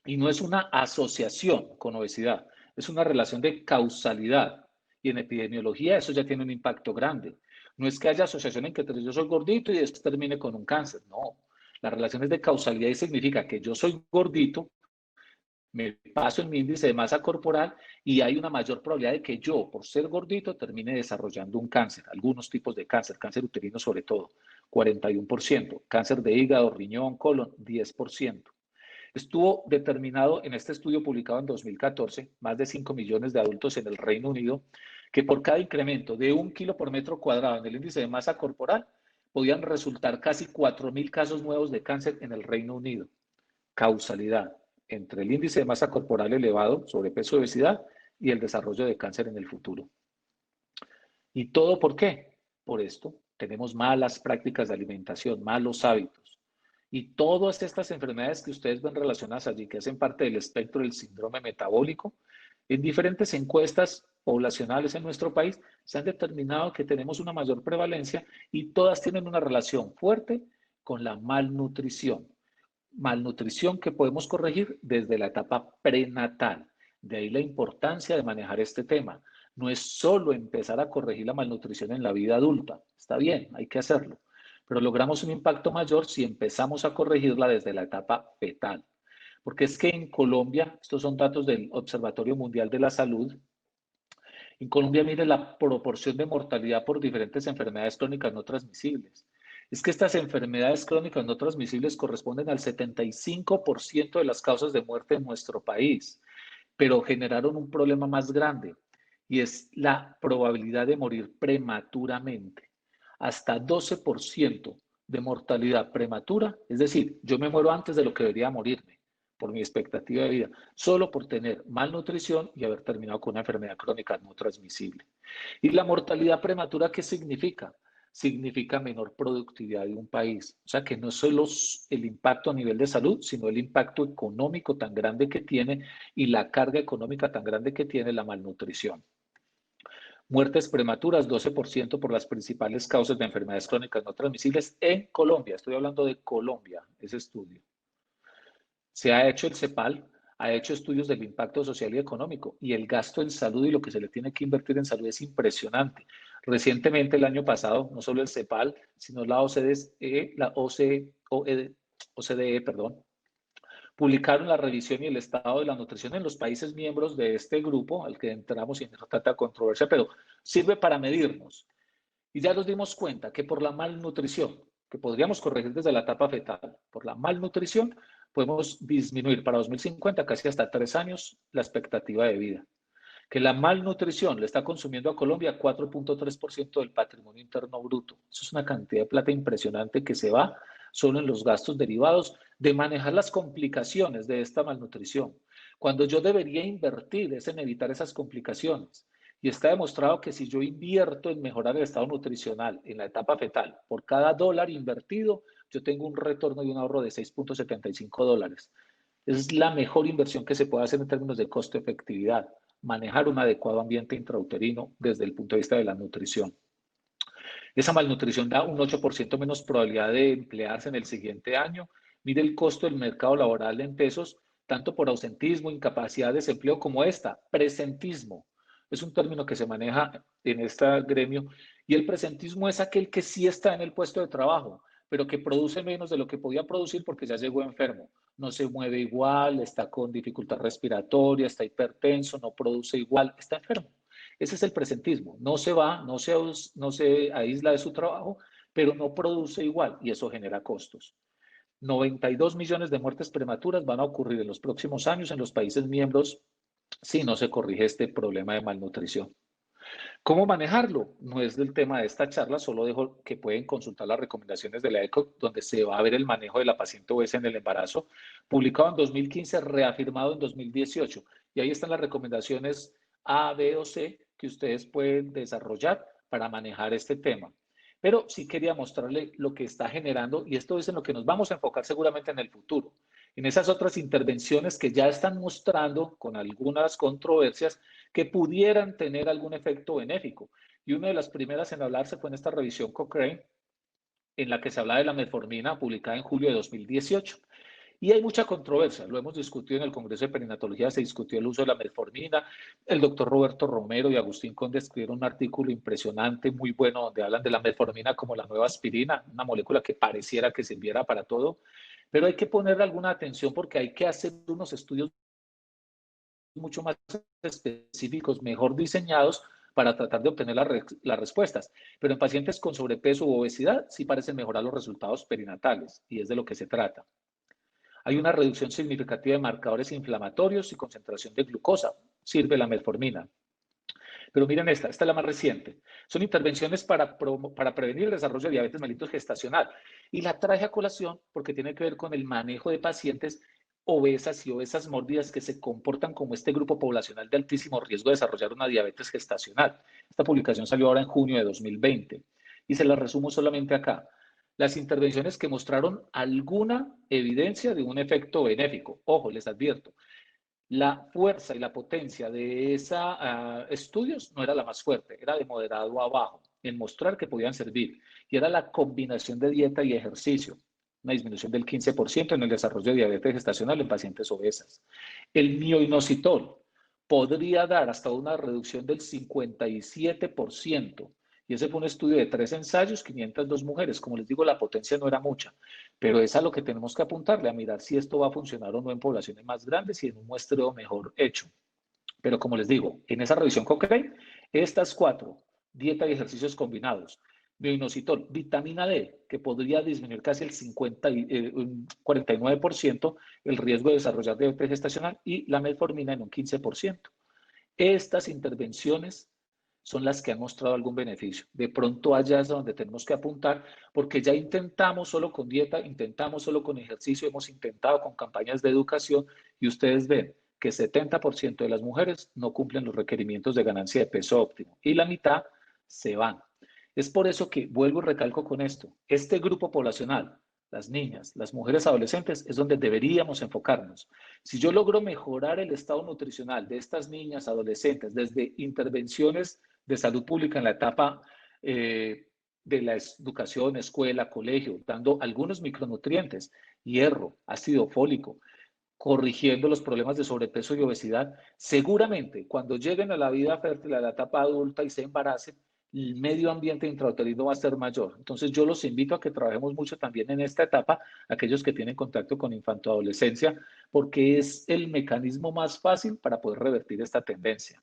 Y no es una asociación con obesidad, es una relación de causalidad. Y en epidemiología eso ya tiene un impacto grande. No es que haya asociación en que yo soy gordito y después termine con un cáncer. No, la relación es de causalidad y significa que yo soy gordito, me paso en mi índice de masa corporal y hay una mayor probabilidad de que yo, por ser gordito, termine desarrollando un cáncer, algunos tipos de cáncer, cáncer uterino sobre todo, 41%, cáncer de hígado, riñón, colon, 10%. Estuvo determinado en este estudio publicado en 2014, más de 5 millones de adultos en el Reino Unido, que por cada incremento de 1 kilo por metro cuadrado en el índice de masa corporal, podían resultar casi 4.000 casos nuevos de cáncer en el Reino Unido. Causalidad entre el índice de masa corporal elevado, sobrepeso y obesidad, y el desarrollo de cáncer en el futuro. ¿Y todo por qué? Por esto. Tenemos malas prácticas de alimentación, malos hábitos. Y todas estas enfermedades que ustedes ven relacionadas allí, que hacen parte del espectro del síndrome metabólico, en diferentes encuestas poblacionales en nuestro país se han determinado que tenemos una mayor prevalencia y todas tienen una relación fuerte con la malnutrición. Malnutrición que podemos corregir desde la etapa prenatal. De ahí la importancia de manejar este tema. No es solo empezar a corregir la malnutrición en la vida adulta. Está bien, hay que hacerlo. Pero logramos un impacto mayor si empezamos a corregirla desde la etapa fetal. Porque es que en Colombia, estos son datos del Observatorio Mundial de la Salud, en Colombia mire la proporción de mortalidad por diferentes enfermedades crónicas no transmisibles. Es que estas enfermedades crónicas no transmisibles corresponden al 75% de las causas de muerte en nuestro país, pero generaron un problema más grande y es la probabilidad de morir prematuramente. Hasta 12% de mortalidad prematura, es decir, yo me muero antes de lo que debería morirme por mi expectativa de vida, solo por tener malnutrición y haber terminado con una enfermedad crónica no transmisible. ¿Y la mortalidad prematura qué significa? Significa menor productividad de un país. O sea que no solo el impacto a nivel de salud, sino el impacto económico tan grande que tiene y la carga económica tan grande que tiene la malnutrición. Muertes prematuras, 12% por las principales causas de enfermedades crónicas no transmisibles en Colombia. Estoy hablando de Colombia, ese estudio. Se ha hecho el CEPAL, ha hecho estudios del impacto social y económico y el gasto en salud y lo que se le tiene que invertir en salud es impresionante. Recientemente, el año pasado, no solo el CEPAL, sino la OCDE, perdón, publicaron la revisión y el estado de la nutrición en los países miembros de este grupo, al que entramos y no trata controversia, pero sirve para medirnos. Y ya nos dimos cuenta que por la malnutrición, que podríamos corregir desde la etapa fetal, por la malnutrición, podemos disminuir para 2050 casi hasta 3 años la expectativa de vida. Que la malnutrición le está consumiendo a Colombia 4.3% del patrimonio interno bruto. Eso es una cantidad de plata impresionante que se va solo en los gastos derivados de manejar las complicaciones de esta malnutrición. Cuando yo debería invertir es en evitar esas complicaciones. Y está demostrado que si yo invierto en mejorar el estado nutricional en la etapa fetal, por cada dólar invertido, yo tengo un retorno y un ahorro de $6.75. Es la mejor inversión que se puede hacer en términos de costo-efectividad, manejar un adecuado ambiente intrauterino desde el punto de vista de la nutrición. Esa malnutrición da un 8% menos probabilidad de emplearse en el siguiente año. Mire el costo del mercado laboral en pesos, tanto por ausentismo, incapacidad, desempleo, como presentismo. Es un término que se maneja en este gremio. Y el presentismo es aquel que sí está en el puesto de trabajo, pero que produce menos de lo que podía producir porque ya llegó enfermo. No se mueve igual, está con dificultad respiratoria, está hipertenso, no produce igual, está enfermo. Ese es el presentismo. No se va, no se aísla de su trabajo, pero no produce igual y eso genera costos. 92 millones de muertes prematuras van a ocurrir en los próximos años en los países miembros si no se corrige este problema de malnutrición. ¿Cómo manejarlo? No es del tema de esta charla, solo dejo que pueden consultar las recomendaciones de la ECO, donde se va a ver el manejo de la paciente obesa en el embarazo, publicado en 2015, reafirmado en 2018. Y ahí están las recomendaciones A, B o C que ustedes pueden desarrollar para manejar este tema. Pero sí quería mostrarle lo que está generando, y esto es en lo que nos vamos a enfocar seguramente en el futuro. En esas otras intervenciones que ya están mostrando con algunas controversias que pudieran tener algún efecto benéfico. Y una de las primeras en hablarse fue en esta revisión Cochrane, en la que se habla de la metformina, publicada en julio de 2018. Y hay mucha controversia, lo hemos discutido en el Congreso de Perinatología, se discutió el uso de la metformina, el doctor Roberto Romero y Agustín Conde escribieron un artículo impresionante, muy bueno, donde hablan de la metformina como la nueva aspirina, una molécula que pareciera que sirviera para todo, pero hay que ponerle alguna atención porque hay que hacer unos estudios mucho más específicos, mejor diseñados para tratar de obtener las respuestas. Pero en pacientes con sobrepeso u obesidad sí parecen mejorar los resultados perinatales y es de lo que se trata. Hay una reducción significativa de marcadores inflamatorios y concentración de glucosa. Sirve la metformina. Pero miren esta es la más reciente. Son intervenciones para prevenir el desarrollo de diabetes mellitus gestacional. Y la traje a colación porque tiene que ver con el manejo de pacientes obesas y obesas mórbidas que se comportan como este grupo poblacional de altísimo riesgo de desarrollar una diabetes gestacional. Esta publicación salió ahora en junio de 2020 y se la resumo solamente acá. Las intervenciones que mostraron alguna evidencia de un efecto benéfico. Ojo, les advierto, la fuerza y la potencia de esos estudios no era la más fuerte, era de moderado a bajo, en mostrar que podían servir. Y era la combinación de dieta y ejercicio, una disminución del 15% en el desarrollo de diabetes gestacional en pacientes obesas. El mioinositol podría dar hasta una reducción del 57%. Y ese fue un estudio de 3 ensayos, 502 mujeres. Como les digo, la potencia no era mucha, pero es a lo que tenemos que apuntarle, a mirar si esto va a funcionar o no en poblaciones más grandes y en un muestreo mejor hecho. Pero como les digo, en esa revisión Cochrane, estas 4, dieta y ejercicios combinados, mioinositol, vitamina D, que podría disminuir casi el 49% el riesgo de desarrollar diabetes gestacional, y la metformina en un 15%. Estas intervenciones son las que han mostrado algún beneficio. De pronto allá es donde tenemos que apuntar, porque ya intentamos solo con dieta, intentamos solo con ejercicio, hemos intentado con campañas de educación y ustedes ven que 70% de las mujeres no cumplen los requerimientos de ganancia de peso óptimo y la mitad se van. Es por eso que vuelvo y recalco con esto, este grupo poblacional, las niñas, las mujeres adolescentes, es donde deberíamos enfocarnos. Si yo logro mejorar el estado nutricional de estas niñas adolescentes desde intervenciones de salud pública en la etapa de la educación, escuela, colegio, dando algunos micronutrientes, hierro, ácido fólico, corrigiendo los problemas de sobrepeso y obesidad, seguramente cuando lleguen a la vida fértil, a la etapa adulta y se embaracen, el medio ambiente intrauterino va a ser mayor. Entonces yo los invito a que trabajemos mucho también en esta etapa, aquellos que tienen contacto con infantoadolescencia, porque es el mecanismo más fácil para poder revertir esta tendencia.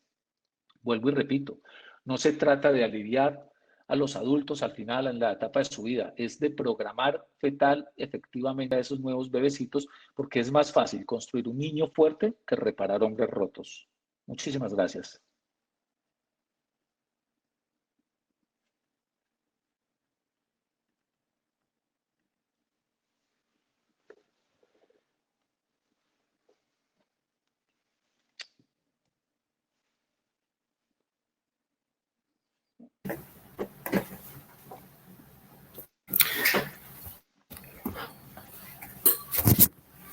Vuelvo y repito, no se trata de aliviar a los adultos al final en la etapa de su vida, es de programar fetal efectivamente a esos nuevos bebecitos, porque es más fácil construir un niño fuerte que reparar hombres rotos. Muchísimas gracias.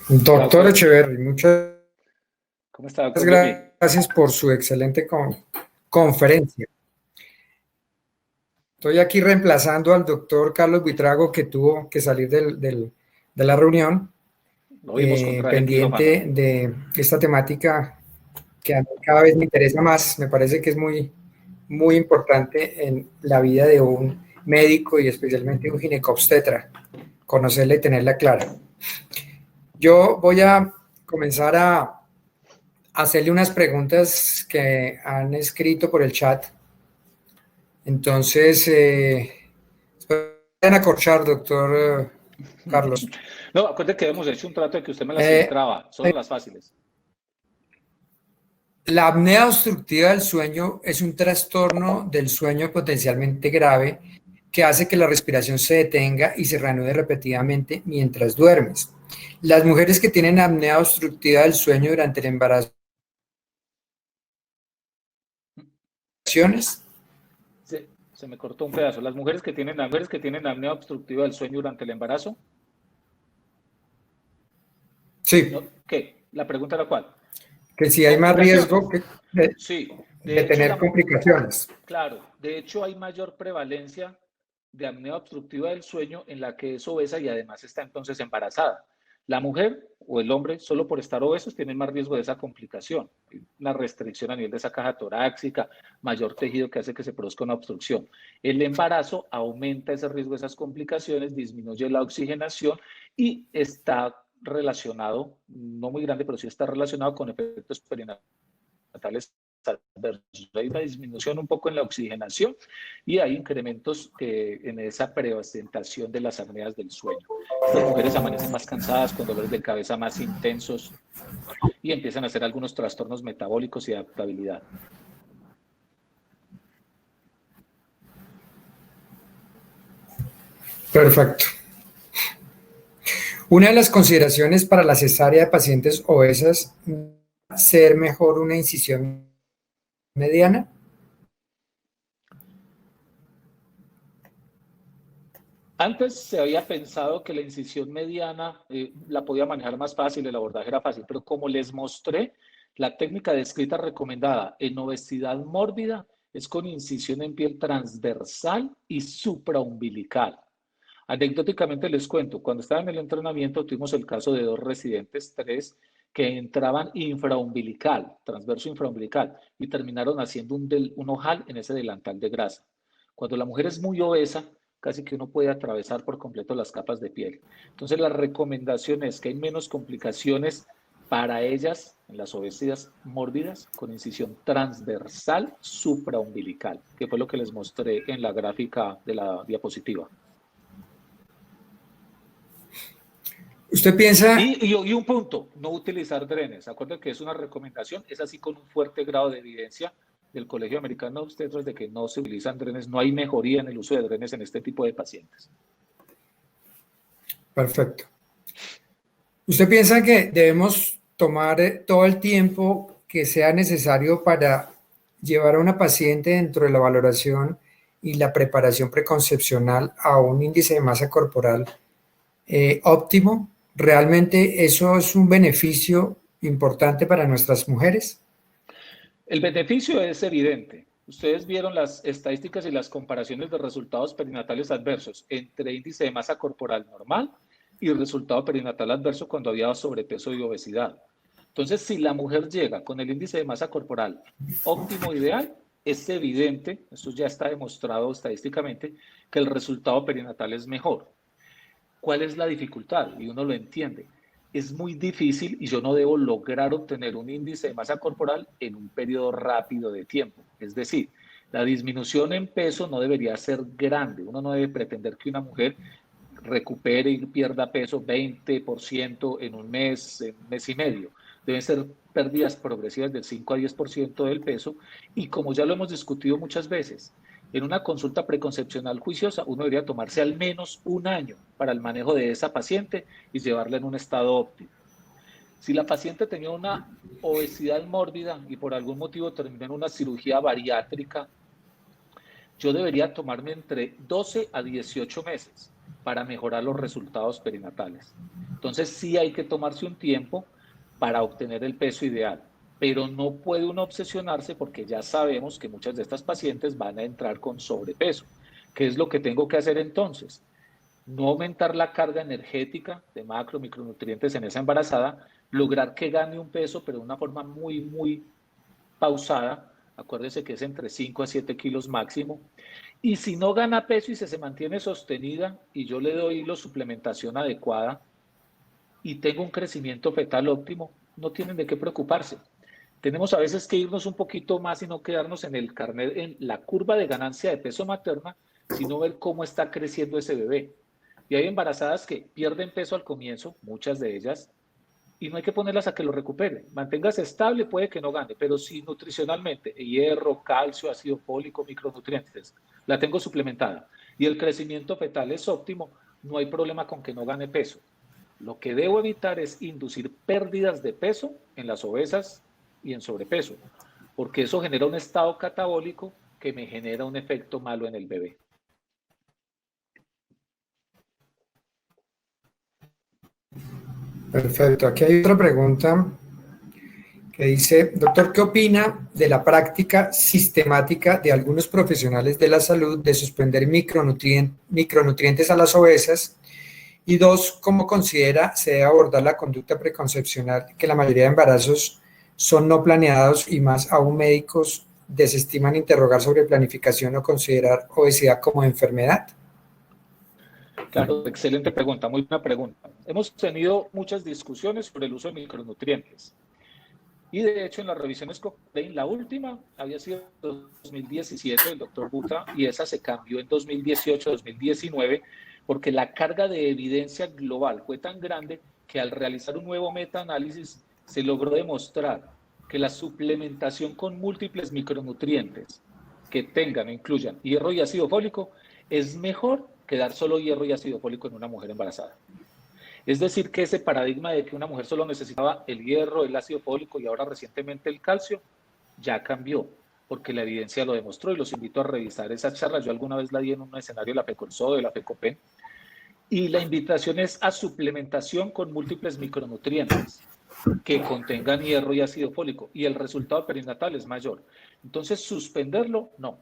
Doctor Echeverry, muchas ¿Cómo está, doctor Lupi? gracias por su excelente conferencia. Estoy aquí reemplazando al doctor Carlos Buitrago, que tuvo que salir de la reunión, pendiente de esta temática que a mí cada vez me interesa más. Me parece que es muy, muy importante en la vida de un médico y especialmente un ginecobstetra, conocerla y tenerla clara. Yo voy a comenzar a hacerle unas preguntas que han escrito por el chat. Entonces, pueden acorchar, doctor Carlos. No, acuérdate que hemos hecho un trato de que usted me las filtraba, solo las fáciles. La apnea obstructiva del sueño es un trastorno del sueño potencialmente grave que hace que la respiración se detenga y se reanude repetidamente mientras duermes. Las mujeres que tienen apnea obstructiva del sueño durante el embarazo, se me cortó un pedazo. Las mujeres que tienen apnea obstructiva del sueño durante el embarazo. Sí. ¿No? ¿Qué? ¿La pregunta era cuál? Que si hay más riesgo de tener complicaciones. Claro, de hecho hay mayor prevalencia de apnea obstructiva del sueño en la que es obesa y además está entonces embarazada. La mujer o el hombre, solo por estar obesos, tienen más riesgo de esa complicación. Una restricción a nivel de esa caja torácica, mayor tejido que hace que se produzca una obstrucción. El embarazo aumenta ese riesgo de esas complicaciones, disminuye la oxigenación y está relacionado, no muy grande, pero sí está relacionado con efectos perinatales adversos. Hay una disminución un poco en la oxigenación y hay incrementos en esa presentación de las apneas del sueño. Estas mujeres amanecen más cansadas, con dolores de cabeza más intensos y empiezan a hacer algunos trastornos metabólicos y de adaptabilidad. Perfecto. Una de las consideraciones para la cesárea de pacientes obesas es ser mejor una incisión mediana. Antes se había pensado que la incisión mediana la podía manejar más fácil, el abordaje era fácil, pero como les mostré, la técnica descrita recomendada en obesidad mórbida es con incisión en piel transversal y supraumbilical. Anecdóticamente les cuento, cuando estaba en el entrenamiento tuvimos el caso de 2 residentes, 3, que entraban infraumbilical, transverso infraumbilical, y terminaron haciendo un ojal en ese delantal de grasa. Cuando la mujer es muy obesa, casi que uno puede atravesar por completo las capas de piel. Entonces la recomendación es que hay menos complicaciones para ellas en las obesidades mórbidas con incisión transversal supraumbilical, que fue lo que les mostré en la gráfica de la diapositiva. ¿Usted piensa? Y un punto, no utilizar drenes. Acuérdense que es una recomendación, es así con un fuerte grado de evidencia del Colegio Americano de Obstetras de que no se utilizan drenes, no hay mejoría en el uso de drenes en este tipo de pacientes. Perfecto. ¿Usted piensa que debemos tomar todo el tiempo que sea necesario para llevar a una paciente dentro de la valoración y la preparación preconcepcional a un índice de masa corporal óptimo? ¿Realmente eso es un beneficio importante para nuestras mujeres? El beneficio es evidente. Ustedes vieron las estadísticas y las comparaciones de resultados perinatales adversos entre índice de masa corporal normal y resultado perinatal adverso cuando había sobrepeso y obesidad. Entonces, si la mujer llega con el índice de masa corporal óptimo ideal, es evidente, esto ya está demostrado estadísticamente, que el resultado perinatal es mejor. ¿Cuál es la dificultad? Y uno lo entiende. Es muy difícil y yo no debo lograr obtener un índice de masa corporal en un periodo rápido de tiempo. Es decir, la disminución en peso no debería ser grande. Uno no debe pretender que una mujer recupere y pierda peso 20% en un mes y medio. Deben ser pérdidas progresivas del 5 a 10% del peso y como ya lo hemos discutido muchas veces, en una consulta preconcepcional juiciosa uno debería tomarse al menos un año para el manejo de esa paciente y llevarla en un estado óptimo. Si la paciente tenía una obesidad mórbida y por algún motivo terminó en una cirugía bariátrica, yo debería tomarme entre 12 a 18 meses para mejorar los resultados perinatales. Entonces sí hay que tomarse un tiempo para obtener el peso ideal, pero no puede uno obsesionarse porque ya sabemos que muchas de estas pacientes van a entrar con sobrepeso. ¿Qué es lo que tengo que hacer entonces? No aumentar la carga energética de macro, micronutrientes en esa embarazada, lograr que gane un peso, pero de una forma muy pausada. Acuérdese que es entre 5 a 7 kilos máximo. Y si no gana peso y se mantiene sostenida y yo le doy la suplementación adecuada y tengo un crecimiento fetal óptimo, no tienen de qué preocuparse. Tenemos a veces que irnos un poquito más y no quedarnos en el carnet, en la curva de ganancia de peso materna, sino ver cómo está creciendo ese bebé. Y hay embarazadas que pierden peso al comienzo, muchas de ellas, y no hay que ponerlas a que lo recupere. Manténgase estable, puede que no gane, pero si nutricionalmente, hierro, calcio, ácido fólico, micronutrientes, la tengo suplementada y el crecimiento fetal es óptimo, no hay problema con que no gane peso. Lo que debo evitar es inducir pérdidas de peso en las obesas y en sobrepeso, porque eso genera un estado catabólico que me genera un efecto malo en el bebé. Perfecto. Aquí hay otra pregunta que dice, doctor, ¿qué opina de la práctica sistemática de algunos profesionales de la salud de suspender micronutrientes a las obesas? Y dos, ¿cómo considera se debe abordar la conducta preconcepcional, que la mayoría de embarazos son no planeados y más aún médicos desestiman interrogar sobre planificación o considerar obesidad como enfermedad? Claro, excelente pregunta, muy buena pregunta. Hemos tenido muchas discusiones sobre el uso de micronutrientes. Y de hecho, en las revisiones Cochrane, la última había sido en 2017 del doctor Buta y esa se cambió en 2018-2019 porque la carga de evidencia global fue tan grande que al realizar un nuevo metaanálisis se logró demostrar que la suplementación con múltiples micronutrientes que tengan o incluyan hierro y ácido fólico es mejor que dar solo hierro y ácido fólico en una mujer embarazada. Es decir, que ese paradigma de que una mujer solo necesitaba el hierro, el ácido fólico y ahora recientemente el calcio, ya cambió, porque la evidencia lo demostró y los invito a revisar esa charla. Yo alguna vez la di en un escenario de la FECOLSO, de la FECOPEN, y la invitación es a suplementación con múltiples micronutrientes que contengan hierro y ácido fólico, y el resultado perinatal es mayor. Entonces, suspenderlo, no.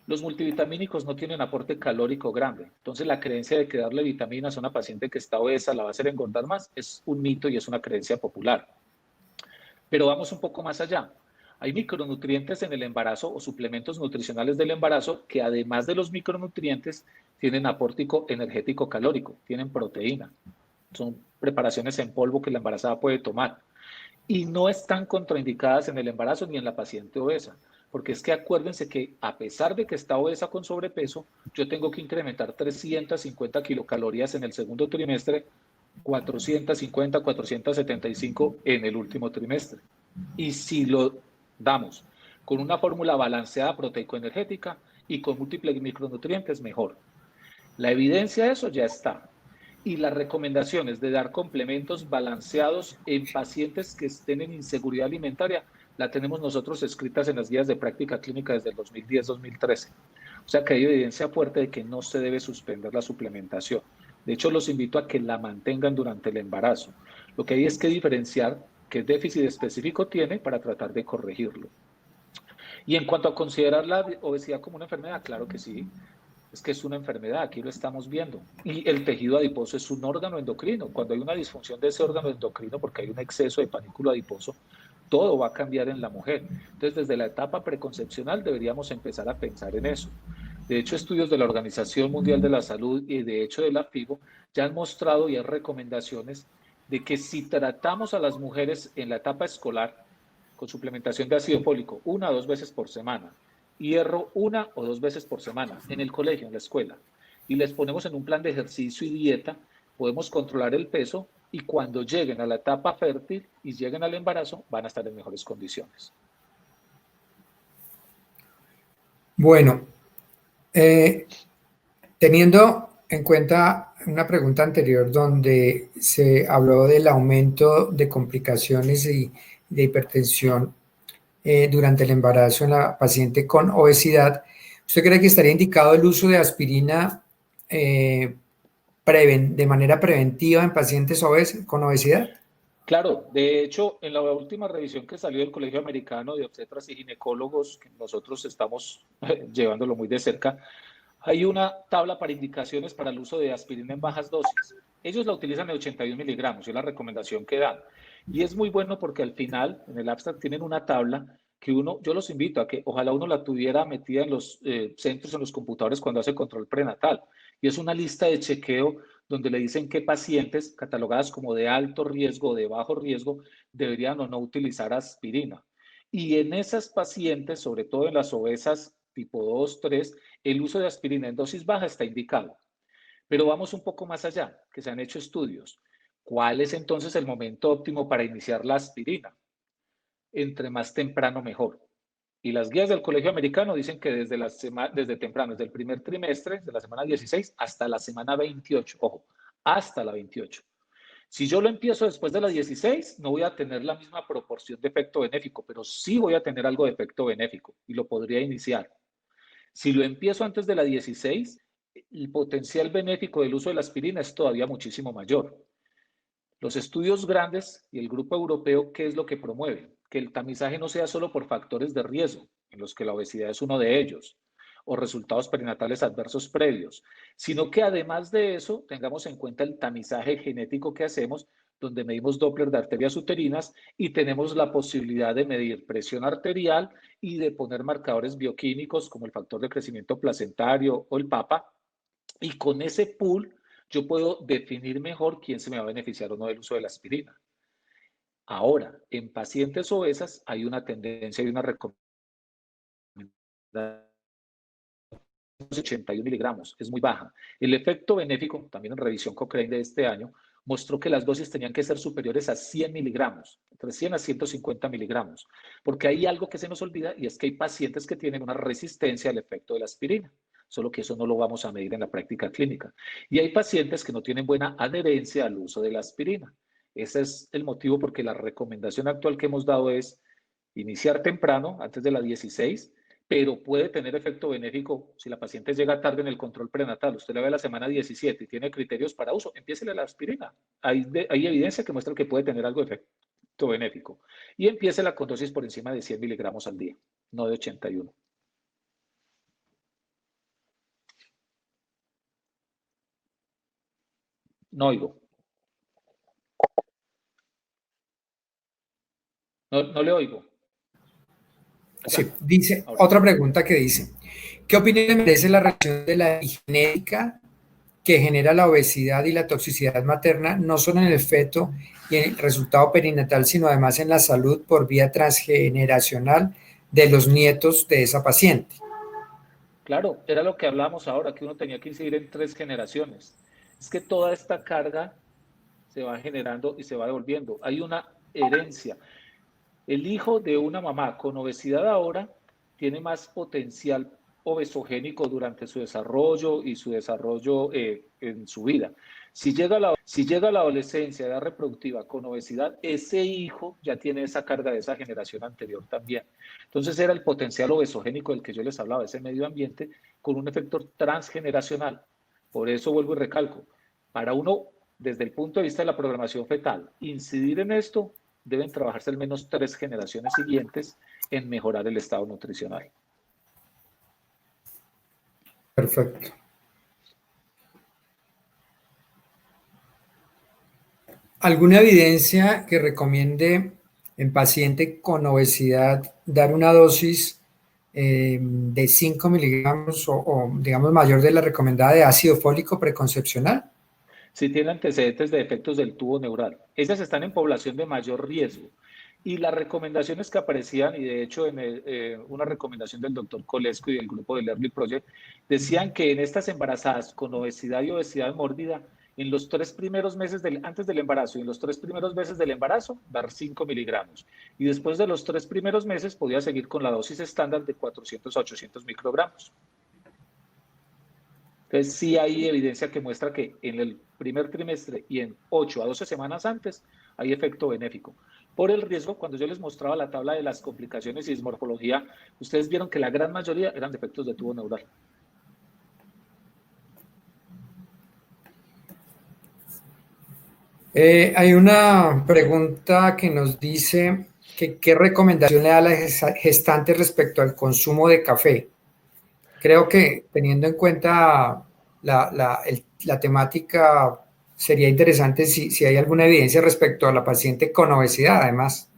Los multivitamínicos no tienen aporte calórico grande, entonces la creencia de que darle vitaminas a una paciente que está obesa la va a hacer engordar más es un mito y es una creencia popular. Pero vamos un poco más allá. Hay micronutrientes en el embarazo o suplementos nutricionales del embarazo que además de los micronutrientes tienen aporte energético calórico, tienen proteína. Son preparaciones en polvo que la embarazada puede tomar y no están contraindicadas en el embarazo ni en la paciente obesa. Porque es que acuérdense que a pesar de que está obesa con sobrepeso, yo tengo que incrementar 350 kilocalorías en el segundo trimestre, 450, 475 en el último trimestre. Y si lo damos con una fórmula balanceada proteico-energética y con múltiples micronutrientes, mejor. La evidencia de eso ya está. Y las recomendaciones de dar complementos balanceados en pacientes que estén en inseguridad alimentaria, la tenemos nosotros escritas en las guías de práctica clínica desde el 2010-2013. O sea que hay evidencia fuerte de que no se debe suspender la suplementación. De hecho, los invito a que la mantengan durante el embarazo. Lo que hay es que diferenciar qué déficit específico tiene para tratar de corregirlo. Y en cuanto a considerar la obesidad como una enfermedad, claro que sí. Es que es una enfermedad, aquí lo estamos viendo. Y el tejido adiposo es un órgano endocrino. Cuando hay una disfunción de ese órgano endocrino, porque hay un exceso de panículo adiposo, todo va a cambiar en la mujer. Entonces, desde la etapa preconcepcional deberíamos empezar a pensar en eso. De hecho, estudios de la Organización Mundial de la Salud y de hecho de la FIGO ya han mostrado y hay recomendaciones de que si tratamos a las mujeres en la etapa escolar con suplementación de ácido fólico 1 a 2 veces por semana, hierro 1 o 2 veces por semana en el colegio, en la escuela, y les ponemos en un plan de ejercicio y dieta, podemos controlar el peso y cuando lleguen a la etapa fértil y lleguen al embarazo, van a estar en mejores condiciones. Bueno, teniendo en cuenta una pregunta anterior donde se habló del aumento de complicaciones y de hipertensión durante el embarazo en la paciente con obesidad, ¿usted cree que estaría indicado el uso de aspirina de manera preventiva en pacientes con obesidad? Claro, de hecho, en la última revisión que salió del Colegio Americano de Obstetras y Ginecólogos, que nosotros estamos llevándolo muy de cerca, hay una tabla para indicaciones para el uso de aspirina en bajas dosis. Ellos la utilizan en 81 miligramos, es la recomendación que dan. Y es muy bueno porque al final, en el abstract, tienen una tabla que yo los invito a que ojalá uno la tuviera metida en los centros, en los computadores cuando hace control prenatal. Y es una lista de chequeo donde le dicen qué pacientes catalogadas como de alto riesgo o de bajo riesgo deberían o no utilizar aspirina. Y en esas pacientes, sobre todo en las obesas tipo 2, 3, el uso de aspirina en dosis baja está indicado. Pero vamos un poco más allá, que se han hecho estudios. ¿Cuál es entonces el momento óptimo para iniciar la aspirina? Entre más temprano, mejor. Y las guías del Colegio Americano dicen que desde temprano, desde el primer trimestre, de la semana 16 hasta la semana 28, ojo, hasta la 28. Si yo lo empiezo después de la 16, no voy a tener la misma proporción de efecto benéfico, pero sí voy a tener algo de efecto benéfico y lo podría iniciar. Si lo empiezo antes de la 16, el potencial benéfico del uso de la aspirina es todavía muchísimo mayor. Los estudios grandes y el grupo europeo, ¿qué es lo que promueve? Que el tamizaje no sea solo por factores de riesgo, en los que la obesidad es uno de ellos, o resultados perinatales adversos previos, sino que además de eso tengamos en cuenta el tamizaje genético que hacemos, donde medimos Doppler de arterias uterinas y tenemos la posibilidad de medir presión arterial y de poner marcadores bioquímicos como el factor de crecimiento placentario o el PAPA, y con ese pool yo puedo definir mejor quién se me va a beneficiar o no del uso de la aspirina. Ahora, en pacientes obesas hay una tendencia y una recomendación 81 miligramos, es muy baja. El efecto benéfico, también en revisión Cochrane de este año, mostró que las dosis tenían que ser superiores a 100 miligramos, entre 100 a 150 miligramos, porque hay algo que se nos olvida y es que hay pacientes que tienen una resistencia al efecto de la aspirina, solo que eso no lo vamos a medir en la práctica clínica. Y hay pacientes que no tienen buena adherencia al uso de la aspirina. Ese es el motivo porque la recomendación actual que hemos dado es iniciar temprano, antes de la 16, pero puede tener efecto benéfico si la paciente llega tarde en el control prenatal. Usted la ve a la semana 17 y tiene criterios para uso, empiécele la aspirina. Hay evidencia que muestra que puede tener algo de efecto benéfico. Y empiécela con dosis por encima de 100 miligramos al día, no de 81. No oigo. No le oigo. Sí, dice, otra pregunta que dice, ¿qué opinión merece la relación de la genética que genera la obesidad y la toxicidad materna, no solo en el feto y en el resultado perinatal, sino además en la salud por vía transgeneracional de los nietos de esa paciente? Claro, era lo que hablábamos ahora, que uno tenía que incidir en 3 generaciones. Es que toda esta carga se va generando y se va devolviendo. Hay una herencia. El hijo de una mamá con obesidad ahora tiene más potencial obesogénico durante su desarrollo y su desarrollo en su vida. Si llega a la adolescencia, edad reproductiva con obesidad, ese hijo ya tiene esa carga de esa generación anterior también. Entonces era el potencial obesogénico del que yo les hablaba, ese medio ambiente con un efecto transgeneracional. Por eso vuelvo y recalco, para uno, desde el punto de vista de la programación fetal, incidir en esto, deben trabajarse al menos 3 generaciones siguientes en mejorar el estado nutricional. Perfecto. ¿Alguna evidencia que recomiende en paciente con obesidad dar una dosis de 5 miligramos o, digamos, mayor de la recomendada de ácido fólico preconcepcional? Si tiene antecedentes de defectos del tubo neural. Esas están en población de mayor riesgo. Y las recomendaciones que aparecían, y de hecho en una recomendación del doctor Colesco y del grupo del Early Project, decían que en estas embarazadas con obesidad y obesidad mórbida, en los 3 primeros meses antes del embarazo y en los 3 primeros meses del embarazo, dar 5 miligramos. Y después de los 3 primeros meses podía seguir con la dosis estándar de 400 a 800 microgramos. Entonces, sí hay evidencia que muestra que en el primer trimestre y en 8 a 12 semanas antes hay efecto benéfico. Por el riesgo, cuando yo les mostraba la tabla de las complicaciones y dismorfología, ustedes vieron que la gran mayoría eran defectos de tubo neural. Hay una pregunta que nos dice que qué recomendación le da a la gestante respecto al consumo de café. Creo que teniendo en cuenta la temática, sería interesante si hay alguna evidencia respecto a la paciente con obesidad, además.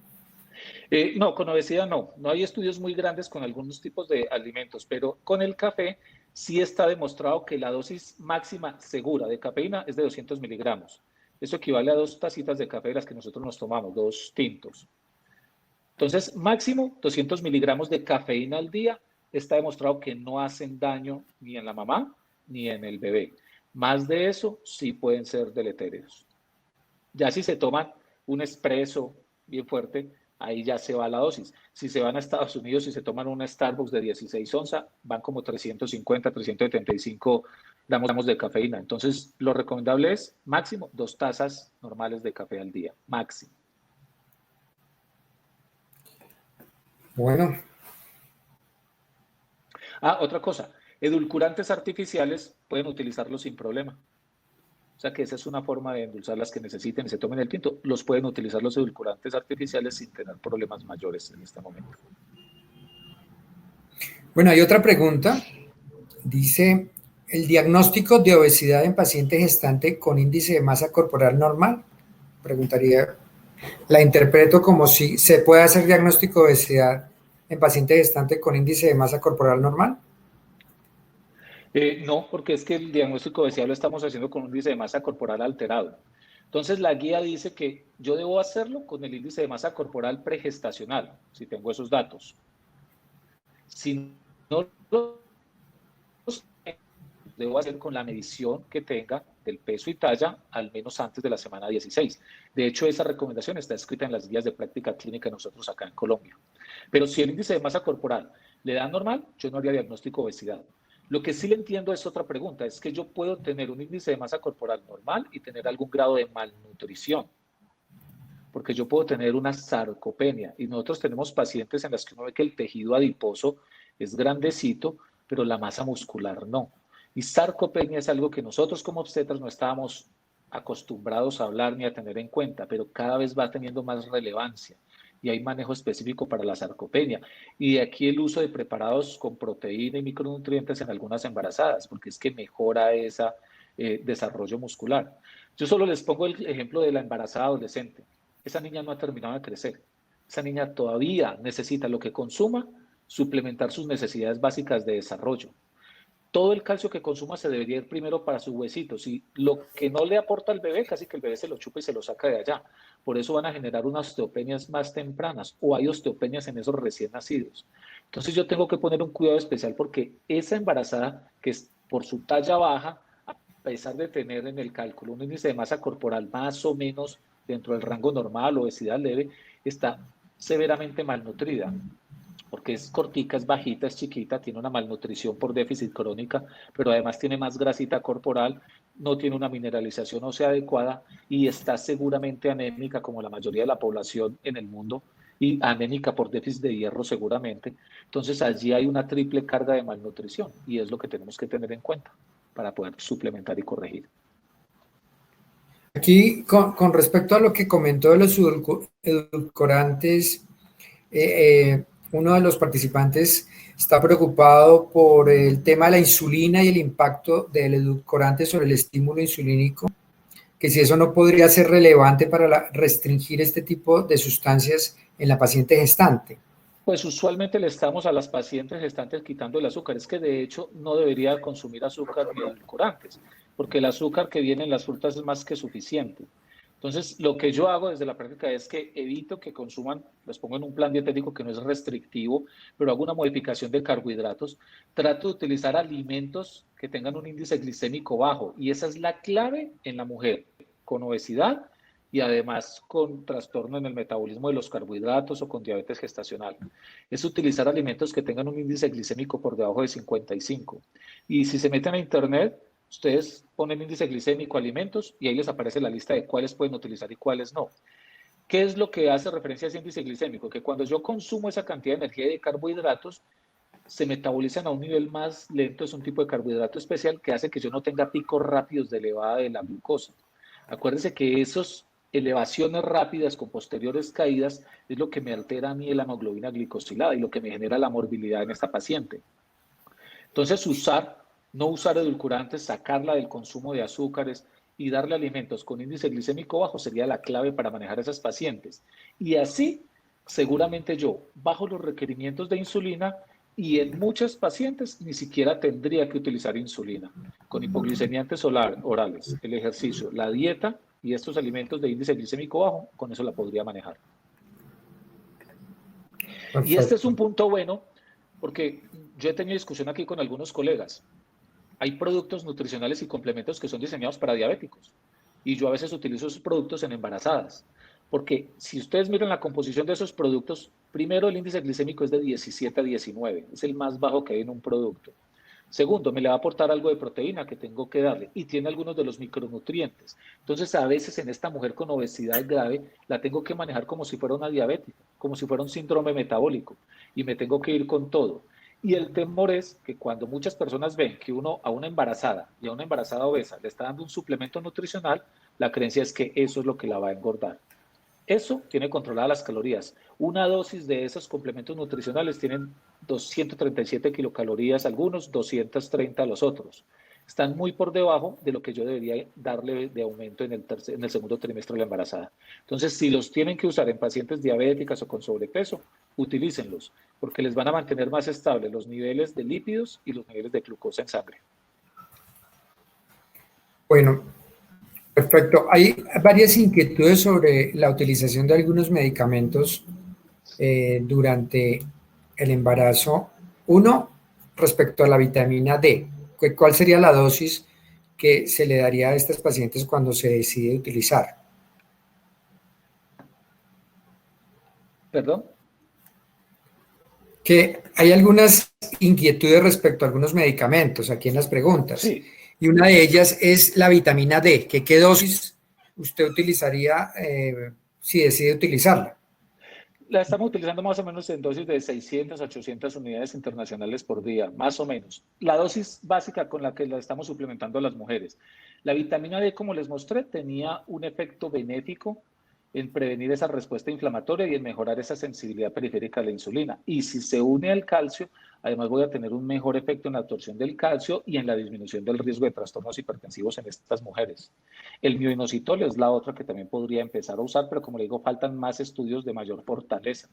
No, con obesidad no. No hay estudios muy grandes con algunos tipos de alimentos, pero con el café sí está demostrado que la dosis máxima segura de cafeína es de 200 miligramos. Eso equivale a 2 tacitas de café de las que nosotros nos tomamos, 2 tintos. Entonces, máximo 200 miligramos de cafeína al día. Está demostrado que no hacen daño ni en la mamá ni en el bebé. Más de eso sí pueden ser deletéreos. Ya si se toman un espresso bien fuerte, ahí ya se va la dosis. Si se van a Estados Unidos y se toman una Starbucks de 16 onzas, van como 350, 375 gramos de cafeína. Entonces, lo recomendable es máximo 2 tazas normales de café al día, máximo. Bueno. Otra cosa, edulcorantes artificiales pueden utilizarlos sin problema. O sea que esa es una forma de endulzar las que necesiten y se tomen el tinto. Los pueden utilizar los edulcorantes artificiales sin tener problemas mayores en este momento. Bueno, hay otra pregunta. Dice, ¿el diagnóstico de obesidad en paciente gestante con índice de masa corporal normal? Preguntaría, la interpreto como si se puede hacer diagnóstico de obesidad en paciente gestante con índice de masa corporal normal. No, porque es que el diagnóstico de obesidad lo estamos haciendo con un índice de masa corporal alterado. Entonces, la guía dice que yo debo hacerlo con el índice de masa corporal pregestacional, si tengo esos datos. Si no lo debo hacer con la medición que tenga del peso y talla al menos antes de la semana 16. De hecho, esa recomendación está escrita en las guías de práctica clínica de nosotros acá en Colombia. Pero si el índice de masa corporal le da normal, yo no haría diagnóstico de obesidad. Lo que sí le entiendo es otra pregunta, es que yo puedo tener un índice de masa corporal normal y tener algún grado de malnutrición, porque yo puedo tener una sarcopenia y nosotros tenemos pacientes en las que uno ve que el tejido adiposo es grandecito, pero la masa muscular no. Y sarcopenia es algo que nosotros como obstetras no estábamos acostumbrados a hablar ni a tener en cuenta, pero cada vez va teniendo más relevancia y hay manejo específico para la sarcopenia. Y de aquí el uso de preparados con proteína y micronutrientes en algunas embarazadas, porque es que mejora ese desarrollo muscular. Yo solo les pongo el ejemplo de la embarazada adolescente. Esa niña no ha terminado de crecer. Esa niña todavía necesita lo que consuma, suplementar sus necesidades básicas de desarrollo. Todo el calcio que consuma se debería ir primero para sus huesitos y lo que no le aporta al bebé, casi que el bebé se lo chupa y se lo saca de allá. Por eso van a generar unas osteopenias más tempranas o hay osteopenias en esos recién nacidos. Entonces yo tengo que poner un cuidado especial porque esa embarazada, que es por su talla baja, a pesar de tener en el cálculo un índice de masa corporal más o menos dentro del rango normal, obesidad leve, está severamente malnutrida. porque es cortica, es bajita, es chiquita, tiene una malnutrición por déficit crónica, pero además tiene más grasita corporal, no tiene una mineralización ósea adecuada y está seguramente anémica como la mayoría de la población en el mundo y anémica por déficit de hierro seguramente. Entonces allí hay una triple carga de malnutrición y es lo que tenemos que tener en cuenta para poder suplementar y corregir. Aquí, con respecto a lo que comentó de los edulcorantes, uno de los participantes está preocupado por el tema de la insulina y el impacto del edulcorante sobre el estímulo insulínico, que si eso no podría ser relevante para restringir este tipo de sustancias en la paciente gestante. Pues usualmente le estamos a las pacientes gestantes quitando el azúcar. Es que de hecho no debería consumir azúcar ni edulcorantes, porque el azúcar que viene en las frutas es más que suficiente. Entonces, lo que yo hago desde la práctica es que evito que consuman, les pongo en un plan dietético que no es restrictivo, pero hago una modificación de carbohidratos. Trato de utilizar alimentos que tengan un índice glicémico bajo y esa es la clave en la mujer con obesidad y además con trastorno en el metabolismo de los carbohidratos o con diabetes gestacional. Es utilizar alimentos que tengan un índice glicémico por debajo de 55. Y si se meten a internet, ustedes ponen índice glicémico alimentos y ahí les aparece la lista de cuáles pueden utilizar y cuáles no. ¿Qué es lo que hace referencia a ese índice glicémico? Que cuando yo consumo esa cantidad de energía y de carbohidratos, se metabolizan a un nivel más lento, es un tipo de carbohidrato especial que hace que yo no tenga picos rápidos de elevada de la glucosa. Acuérdense que esos elevaciones rápidas con posteriores caídas es lo que me altera a mí la hemoglobina glicosilada y lo que me genera la morbilidad en esta paciente. Entonces, no usar edulcorantes, sacarla del consumo de azúcares y darle alimentos con índice glicémico bajo sería la clave para manejar a esas pacientes. Y así, seguramente yo bajo los requerimientos de insulina y en muchas pacientes ni siquiera tendría que utilizar insulina. Con hipoglicemiantes orales, el ejercicio, la dieta y estos alimentos de índice glicémico bajo, con eso la podría manejar. Perfecto. Y este es un punto bueno porque yo he tenido discusión aquí con algunos colegas. Hay productos nutricionales y complementos que son diseñados para diabéticos y yo a veces utilizo esos productos en embarazadas. Porque si ustedes miran la composición de esos productos, primero el índice glicémico es de 17 a 19, es el más bajo que hay en un producto. Segundo, me le va a aportar algo de proteína que tengo que darle y tiene algunos de los micronutrientes. Entonces, a veces en esta mujer con obesidad grave la tengo que manejar como si fuera una diabética, como si fuera un síndrome metabólico y me tengo que ir con todo. Y el temor es que cuando muchas personas ven que uno a una embarazada y a una embarazada obesa le está dando un suplemento nutricional, la creencia es que eso es lo que la va a engordar. Eso tiene controladas las calorías. Una dosis de esos complementos nutricionales tienen 237 kilocalorías algunos, 230 los otros. Están muy por debajo de lo que yo debería darle de aumento en el segundo trimestre de la embarazada. Entonces, si los tienen que usar en pacientes diabéticas o con sobrepeso, utilícenlos, porque les van a mantener más estables los niveles de lípidos y los niveles de glucosa en sangre. Bueno, perfecto. Hay varias inquietudes sobre la utilización de algunos medicamentos durante el embarazo. Uno, respecto a la vitamina D. ¿Cuál sería la dosis que se le daría a estas pacientes cuando se decide utilizar? ¿Perdón? Que hay algunas inquietudes respecto a algunos medicamentos aquí en las preguntas. Sí. Y una de ellas es la vitamina D. ¿Qué dosis usted utilizaría si decide utilizarla? La estamos utilizando más o menos en dosis de 600 a 800 unidades internacionales por día, más o menos. La dosis básica con la que la estamos suplementando a las mujeres. La vitamina D, como les mostré, tenía un efecto benéfico en prevenir esa respuesta inflamatoria y en mejorar esa sensibilidad periférica a la insulina. Y si se une al calcio, además voy a tener un mejor efecto en la absorción del calcio y en la disminución del riesgo de trastornos hipertensivos en estas mujeres. El mioinositol es la otra que también podría empezar a usar, pero como le digo, faltan más estudios de mayor fortaleza.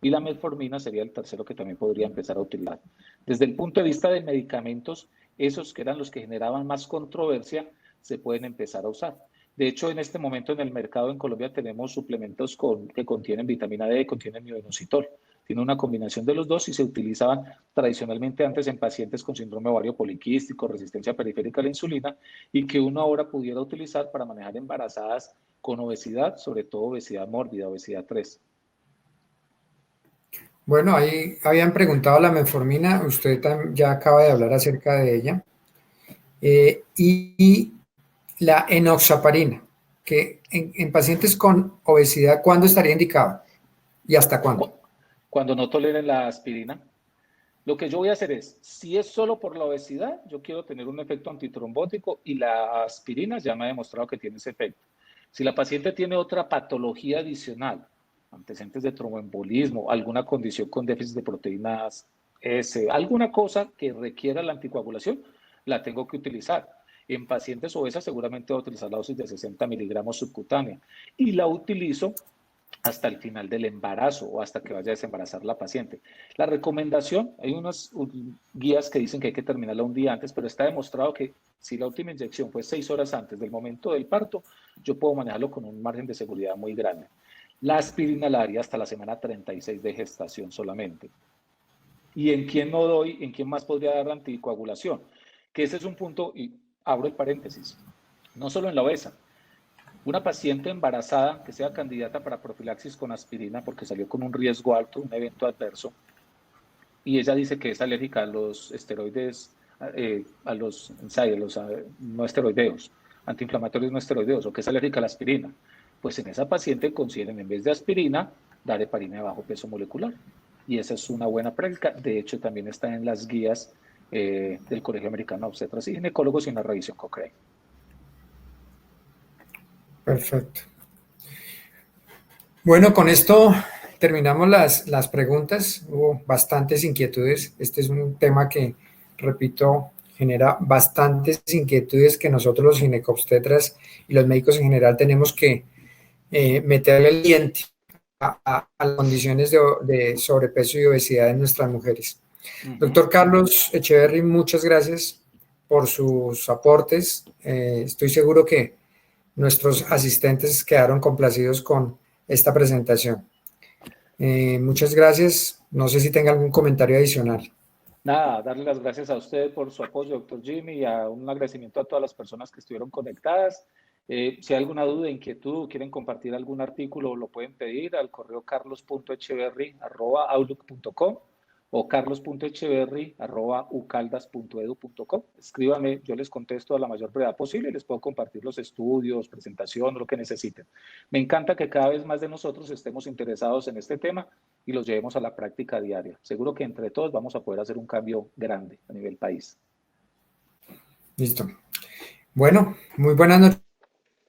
Y la metformina sería el tercero que también podría empezar a utilizar. Desde el punto de vista de medicamentos, esos que eran los que generaban más controversia, se pueden empezar a usar. De hecho, en este momento en el mercado en Colombia tenemos suplementos que contienen vitamina D, contienen mioinositol. Tiene una combinación de los dos y se utilizaban tradicionalmente antes en pacientes con síndrome ovario poliquístico, resistencia periférica a la insulina y que uno ahora pudiera utilizar para manejar embarazadas con obesidad, sobre todo obesidad mórbida, obesidad 3. Bueno, ahí habían preguntado la metformina, usted ya acaba de hablar acerca de ella. Y la enoxaparina, que en pacientes con obesidad, ¿cuándo estaría indicado? ¿Y hasta cuándo? Cuando no toleren la aspirina. Lo que yo voy a hacer es, si es solo por la obesidad, yo quiero tener un efecto antitrombótico y la aspirina ya me ha demostrado que tiene ese efecto. Si la paciente tiene otra patología adicional, antecedentes de tromboembolismo, alguna condición con déficit de proteínas S, alguna cosa que requiera la anticoagulación, la tengo que utilizar. En pacientes obesas seguramente voy a utilizar la dosis de 60 miligramos subcutánea y la utilizo hasta el final del embarazo o hasta que vaya a desembarazar la paciente. La recomendación, hay unas guías que dicen que hay que terminarla un día antes, pero está demostrado que si la última inyección fue 6 horas antes del momento del parto, yo puedo manejarlo con un margen de seguridad muy grande. La aspirina la haría hasta la semana 36 de gestación solamente. ¿Y en quién no doy, en quién más podría dar la anticoagulación? Que ese es un punto, y abro el paréntesis, no solo en la obesa. Una paciente embarazada que sea candidata para profilaxis con aspirina porque salió con un riesgo alto, un evento adverso, y ella dice que es alérgica a los esteroides, a los no esteroideos, antiinflamatorios no esteroideos, o que es alérgica a la aspirina. Pues en esa paciente consideren en vez de aspirina, dar heparina de bajo peso molecular. Y esa es una buena práctica. De hecho, también está en las guías del Colegio Americano de Obstetras y Ginecólogos y en la revisión Cochrane. Perfecto. Bueno, con esto terminamos las preguntas. Hubo bastantes inquietudes. Este es un tema que, repito, genera bastantes inquietudes que nosotros los ginecobstetras y los médicos en general tenemos que meterle el diente a las condiciones de sobrepeso y obesidad en nuestras mujeres. Doctor Carlos Echeverry, muchas gracias por sus aportes. Estoy seguro que nuestros asistentes quedaron complacidos con esta presentación. Muchas gracias. No sé si tenga algún comentario adicional. Nada, darle las gracias a usted por su apoyo, doctor Jimmy, y un agradecimiento a todas las personas que estuvieron conectadas. Si hay alguna duda, inquietud, quieren compartir algún artículo, lo pueden pedir al correo carlos.echeverry@outlook.com o carlos.echeverry@ucaldas.edu.com. Escríbame, yo les contesto a la mayor brevedad posible y les puedo compartir los estudios, presentación, lo que necesiten. Me encanta que cada vez más de nosotros estemos interesados en este tema y los llevemos a la práctica diaria. Seguro que entre todos vamos a poder hacer un cambio grande a nivel país. Listo. Bueno, muy buenas noches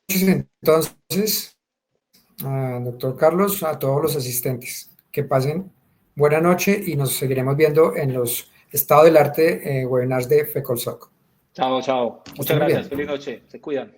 entonces, doctor Carlos, a todos los asistentes. Que pasen buena noche y nos seguiremos viendo en los Estado del Arte webinars de FECOLSOC. Chao, chao. Muchas gracias. Feliz noche. Se cuidan.